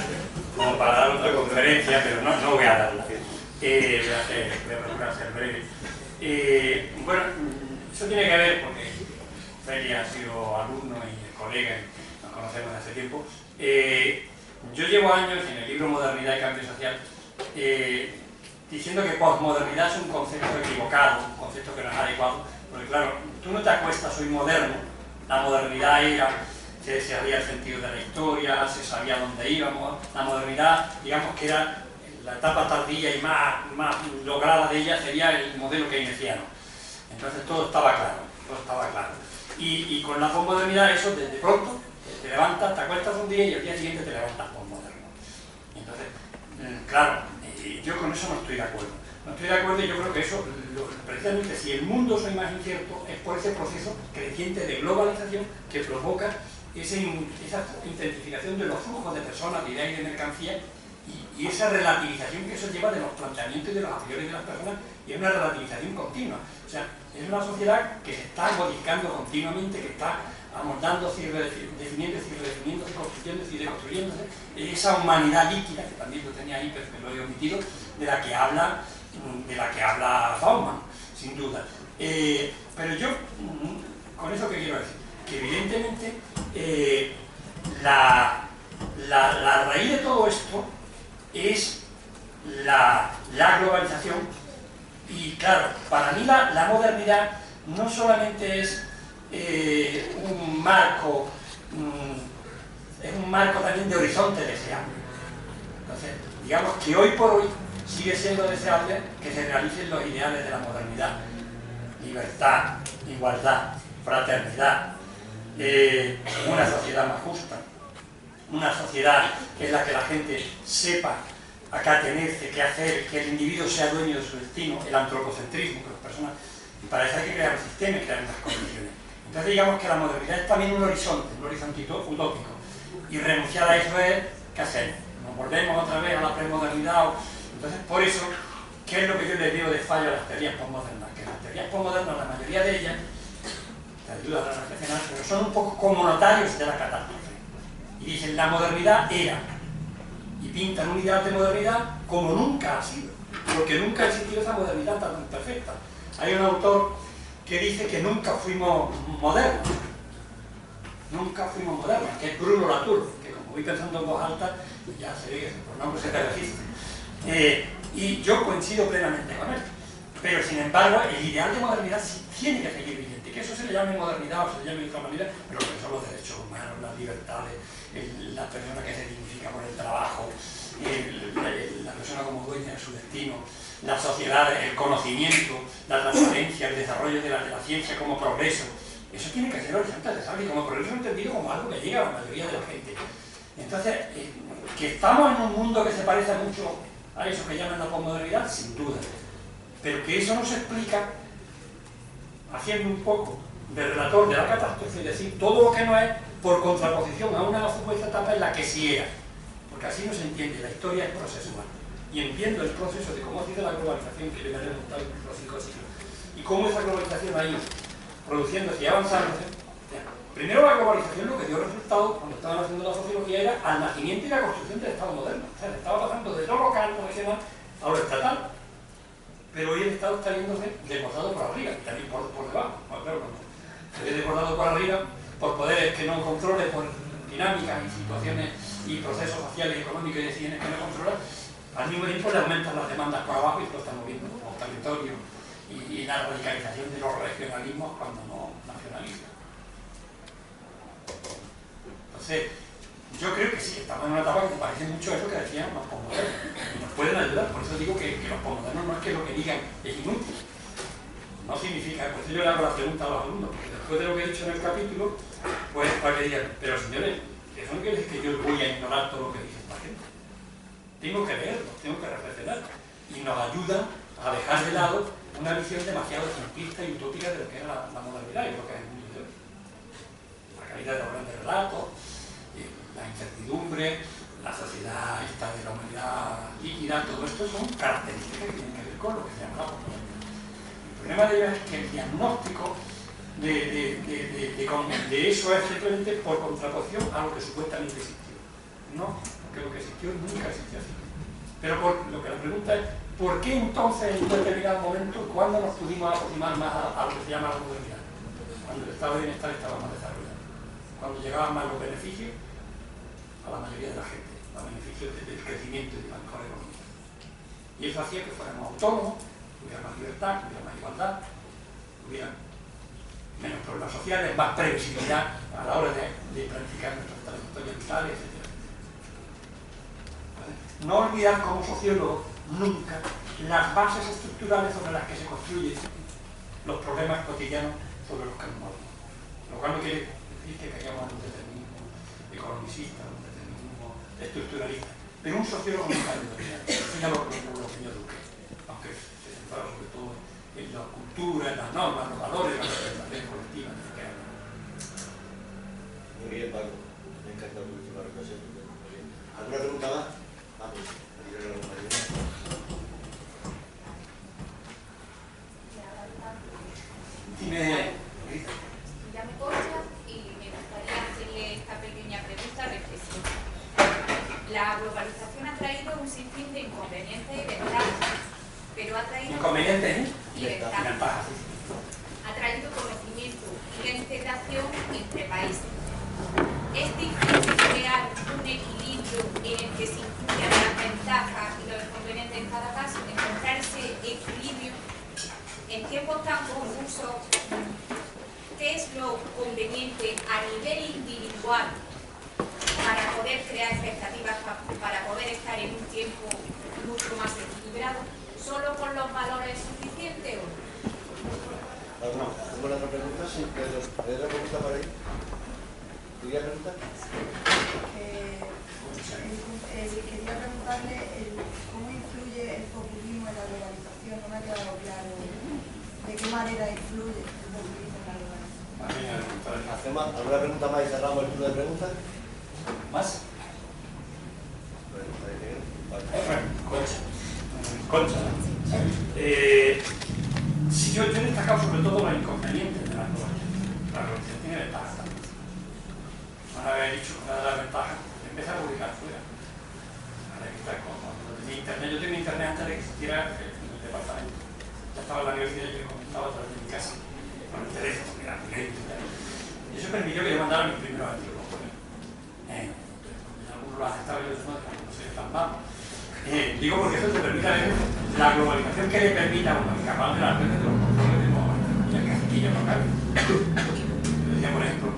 como para dar otra conferencia, pero no voy a darla. Voy a procurar ser breve. Bueno, eso tiene que ver porque Celia ha sido alumno y colega, y nos conocemos desde hace tiempo. Yo llevo años en el libro Modernidad y Cambio Social diciendo que posmodernidad es un concepto equivocado, un concepto que no es adecuado, porque claro, tú no te acuestas hoy moderno, la modernidad era que se sabía el sentido de la historia, se sabía dónde íbamos, la modernidad, digamos que era la etapa tardía y más lograda de ella sería el modelo keynesiano. Entonces todo estaba claro. Y con la posmodernidad eso de pronto te levantas, te acuestas un día y al día siguiente te levantas posmoderno. Entonces, claro, yo con eso no estoy de acuerdo. No estoy de acuerdo y yo creo que eso, precisamente si el mundo es más incierto, es por ese proceso creciente de globalización que provoca esa intensificación de los flujos de personas, de ideas y de mercancías y esa relativización que eso lleva de los planteamientos y de los a priori de las personas, y es una relativización continua. O sea, es una sociedad que se está modificando continuamente, que está amoldando, redefiniéndose, construyéndose y deconstruyéndose. Esa humanidad líquida, que también lo tenía ahí, pero me lo he omitido, de la que habla Bauman, sin duda. Pero yo, con eso que quiero decir, que evidentemente la raíz de todo esto es la globalización. Y claro, para mí la modernidad no solamente es un marco también de horizonte deseable. Entonces, digamos que hoy por hoy sigue siendo deseable que se realicen los ideales de la modernidad: libertad, igualdad, fraternidad, una sociedad más justa, una sociedad en la que la gente sepa a qué atenerse, qué hacer, que el individuo sea dueño de su destino, el antropocentrismo, que las personas, y para eso hay que crear un sistema y crear unas condiciones. Entonces digamos que la modernidad es también un horizonte utópico, y renunciar a eso es, ¿qué hacer? Nos volvemos otra vez a la premodernidad. Entonces, por eso, ¿qué es lo que yo les digo de fallo a las teorías posmodernas? Que las teorías posmodernas, la mayoría de ellas, te ayudan a reflexionar, pero son un poco como notarios de la catástrofe. Y dicen, la modernidad era, y pintan un ideal de modernidad como nunca ha sido, porque nunca ha existido esa modernidad tan perfecta. Hay un autor que dice que nunca fuimos modernos, que es Bruno Latour, que como voy pensando en voz alta, ya se ve que por nombre se te registra. Y yo coincido plenamente con él, pero sin embargo el ideal de modernidad sí tiene que seguir vigente, que eso se le llame modernidad o se le llame de otra manera, pero que son los derechos humanos, las libertades, la persona que se dignifica por el trabajo, la persona como dueña de su destino, la sociedad, el conocimiento, la transparencia, el desarrollo de la ciencia como progreso. Eso tiene que ser horizonte deseable, y como progreso entendido como algo que llega a la mayoría de la gente. Entonces, que estamos en un mundo que se parece mucho a eso que llaman la posmodernidad, sin duda. pero que eso no se explica haciendo un poco de relator de la catástrofe, es decir, todo lo que no es por contraposición a una supuesta etapa en la que sí era, porque así no se entiende, la historia es procesual, y entiendo el proceso de cómo ha sido la globalización, que le ha remontado los 5 siglos, y cómo esa globalización ha ido produciéndose y avanzándose. Primero, la globalización lo que dio resultado cuando estaban haciendo la sociología era al nacimiento y la construcción del Estado moderno. O sea, le estaba pasando de lo local, regional, a lo estatal. Pero hoy el Estado está yéndose desbordado por arriba y también por debajo. Bueno, claro, cuando se ve desbordado por arriba, por poderes que no controle, por dinámicas y situaciones y procesos sociales y económicos y decisiones que no controla, al mismo tiempo le aumentan las demandas por abajo y se lo estamos viendo, los territorios y la radicalización de los regionalismos cuando no nacionalistas. Entonces, yo creo que sí, estamos en una etapa que se parece mucho a eso que decían los posmodernos y nos pueden ayudar. Por eso digo que los posmodernos no es que lo que digan es inútil, no significa, por eso yo le hago la pregunta a los alumnos, porque después de lo que he dicho en el capítulo, pues para que digan, pero señores, eso no quiere decir que yo voy a ignorar todo lo que dice esta gente, tengo que leerlo, tengo que reflexionar, y nos ayuda a dejar de lado una visión demasiado simplista y utópica de lo que es la modernidad y lo que es el mundo de hoy. La calidad de los grandes relatos, la incertidumbre, la sociedad esta de la humanidad líquida, todo esto son características que tienen que ver con lo que se llama la posmodernidad. El problema de ello es que el diagnóstico de eso es simplemente por contraposición a lo que supuestamente existió. No, porque lo que existió nunca existió así. Pero lo que la pregunta es, ¿por qué entonces en un determinado momento, cuándo nos pudimos aproximar más a lo que se llama la modernidad? Cuando el estado de bienestar estaba más desarrollado. Cuando llegaban más los beneficios a la mayoría de la gente, los beneficios del crecimiento y de la mejor economía. Y eso hacía que fuéramos autónomos, hubiera más libertad, hubiera más igualdad, hubiera menos problemas sociales, más previsibilidad a la hora de planificar nuestras trayectorias vitales, etc. No olvidar como sociólogo nunca las bases estructurales sobre las que se construyen los problemas cotidianos sobre los que nos movemos. Lo cual no quiere decir que caigamos en un determinismo economicista, un determinismo estructuralista. Pero un sociólogo nunca lo olvida. Fíjate lo que yo Duque, aunque se centraba sobre todo en la cultura, en las normas, los valores, las representaciones colectivas, etc. Muy bien, Paco. Me encanta tu última reflexión. ¿Alguna pregunta más? Vamos, Dime. Ya me corta y me gustaría hacerle esta pequeña pregunta reflexiva. La globalización ha traído un sinfín de inconvenientes y ventajas, pero ha traído ¿Inconvenientes y ventajas. ventajas? Ha traído conocimiento y la integración entre países. Es difícil crear un equilibrio en el que se incluyan las ventajas y los inconvenientes en cada caso, encontrar ese equilibrio en tiempos tan confusos. ¿Qué es lo conveniente a nivel individual para poder crear expectativas, para poder estar en un tiempo mucho más equilibrado? ¿Solo con los valores suficientes o no? ¿Alguna otra pregunta? Sí, Pedro. ¿Hay otra pregunta por ahí? ¿Quería preguntar? Quería preguntarle cómo influye el populismo en la globalización. No me ha quedado claro de qué manera influye el populismo en la globalización. ¿Hacemos alguna pregunta más y cerramos el turno de preguntas? ¿Más? Bueno, está bien. Vale. Concha. Si yo he destacado sobre todo los inconvenientes de la globalización. La globalización tiene ventajas también. Van a haber dicho que una de las ventajas es empezar a publicar fuera. Ahora que está cuando tenía internet, yo tenía internet antes de que existiera el departamento. Ya estaba en la universidad y yo comentaba a través de mi casa, con el teléfono, mira, directo y tal. Y eso permitió que yo mandara mis primeros artículos. Algunos lo aceptaban y otros no sé, tan mal. Digo porque eso te permite ver la globalización que le permite a uno escapar de las redes de los controles de nueva y el castillo local. Yo decía, por ejemplo,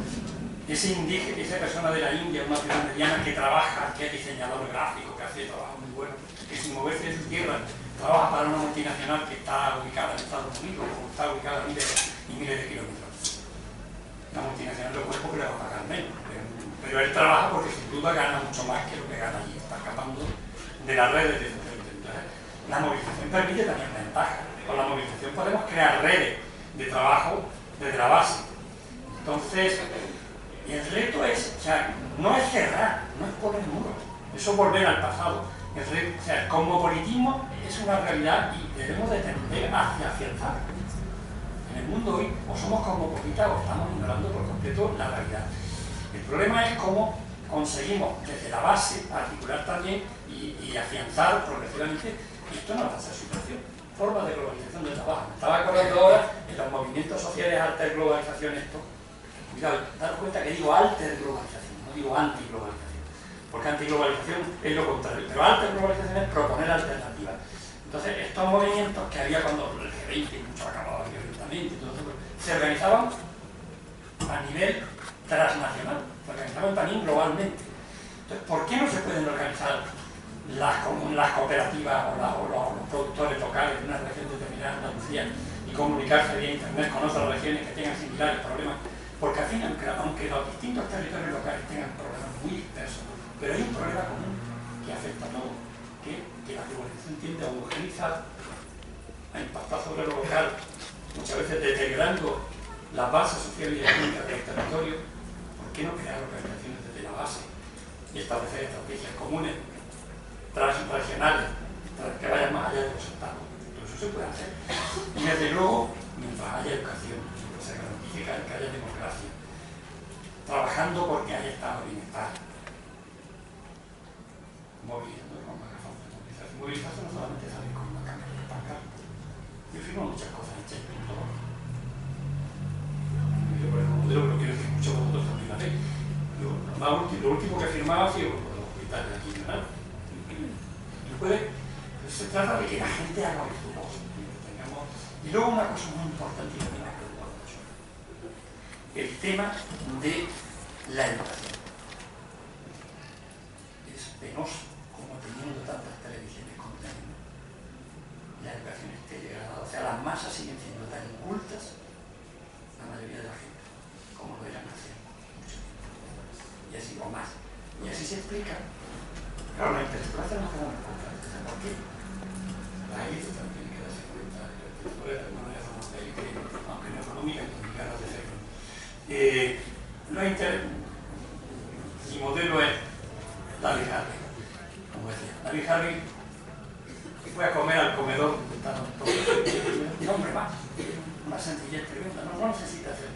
ese indígena, esa persona de la India, una ciudad mediana que trabaja, que es diseñador gráfico, que hace trabajo muy bueno, que sin moverse de su tierra trabaja para una multinacional que está ubicada en Estados Unidos o está ubicada a miles y miles de kilómetros. La multinacional lo cuerpo que le va a pagar menos, pero él trabaja porque sin duda gana mucho más que lo que gana allí, está escapando de las redes de la movilización permite también ventajas. Con la movilización podemos crear redes de trabajo desde la base. Entonces, el reto es, o sea, no es cerrar, no es poner muros, eso es volver al pasado. O sea, el cosmopolitismo es una realidad y debemos de tender hacia afianzar. En el mundo hoy o somos cosmopolitas o estamos ignorando por completo la realidad. El problema es cómo conseguimos desde la base articular también y afianzar progresivamente. Y esto no es esa situación. Formas de globalización del trabajo. Me estaba acordando ahora en los movimientos sociales alter globalización esto. Cuidado, daros cuenta que digo alter globalización, no digo antiglobalización. Porque antiglobalización es lo contrario. Pero alter globalización es proponer alternativas. Entonces, estos movimientos que había cuando el G20 y mucho acababa violentamente, se organizaban a nivel transnacional, se organizaban también globalmente. Entonces, ¿por qué no se pueden organizar las cooperativas o los productores locales de una región determinada en Andalucía y comunicarse vía internet con otras regiones que tengan similares problemas? Porque al fin, aunque los distintos territorios locales tengan problemas muy dispersos, pero hay un problema común que afecta a todos, que la globalización tiende a homogeneizar, a impactar sobre lo local, muchas veces deteriorando las bases sociales y económicas del territorio. ¿Por qué no crear organizaciones desde la base y establecer estrategias comunes, transregionales, que vayan más allá de los estados? Todo eso se puede hacer. Y desde luego, mientras haya educación, se garantice que haya democracia, trabajando porque haya estado de bienestar, movilizando con más razón. Movilizarse no solamente salir con una cámara de pancarta. Yo firmo muchas cosas en Change.org. Yo por el modelo, pero quiero decir muchos de vosotros también lo hacéis. Lo último que firmaba ha sido por los hospitales aquí, ¿verdad? Se trata de que la gente haga su voz. Y luego una cosa muy importante y que me ha preocupado mucho. El tema de la educación. Es penoso como teniendo tantas televisiones conteniendo la educación esté degradada. O sea, las masas siguen siendo tan incultas, la mayoría de la gente, como lo eran hace mucho tiempo. Y así o más. Y así se explica. Claro, la interpretación no queda en cuenta. ¿Por qué? La élite también tiene que darse cuenta de que el de alguna manera somos la élite, aunque no económica, y con ganas de serlo. Mi modelo es David Harvey, como decía. David Harvey fue a comer al comedor donde estaban todos y hombre más, una sencillez tremenda, no necesita hacer.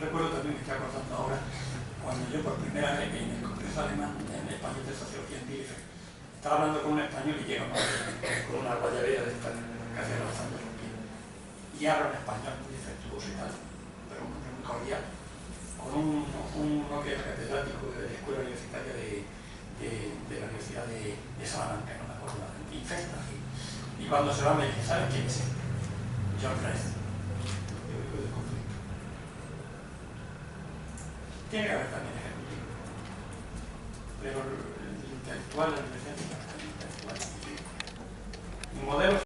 Recuerdo también, me estoy acordando ahora, cuando yo por primera vez en el Congreso Alemán, en el español de Sociología en Bielefeld, estaba hablando con un español y llega con una guayabera de esta que hacía los años y habla en español muy defectuoso y tal, pero muy cordial, con uno que es catedrático de la Escuela Universitaria de la Universidad de Salamanca, no me acuerdo, infesta así. Y cuando se va me dice, ¿sabes quién es él? John Rice, teórico del conflicto. Tiene que haber también ejecutivo, pero el intelectual, la universidad, el intelectual, mi modelo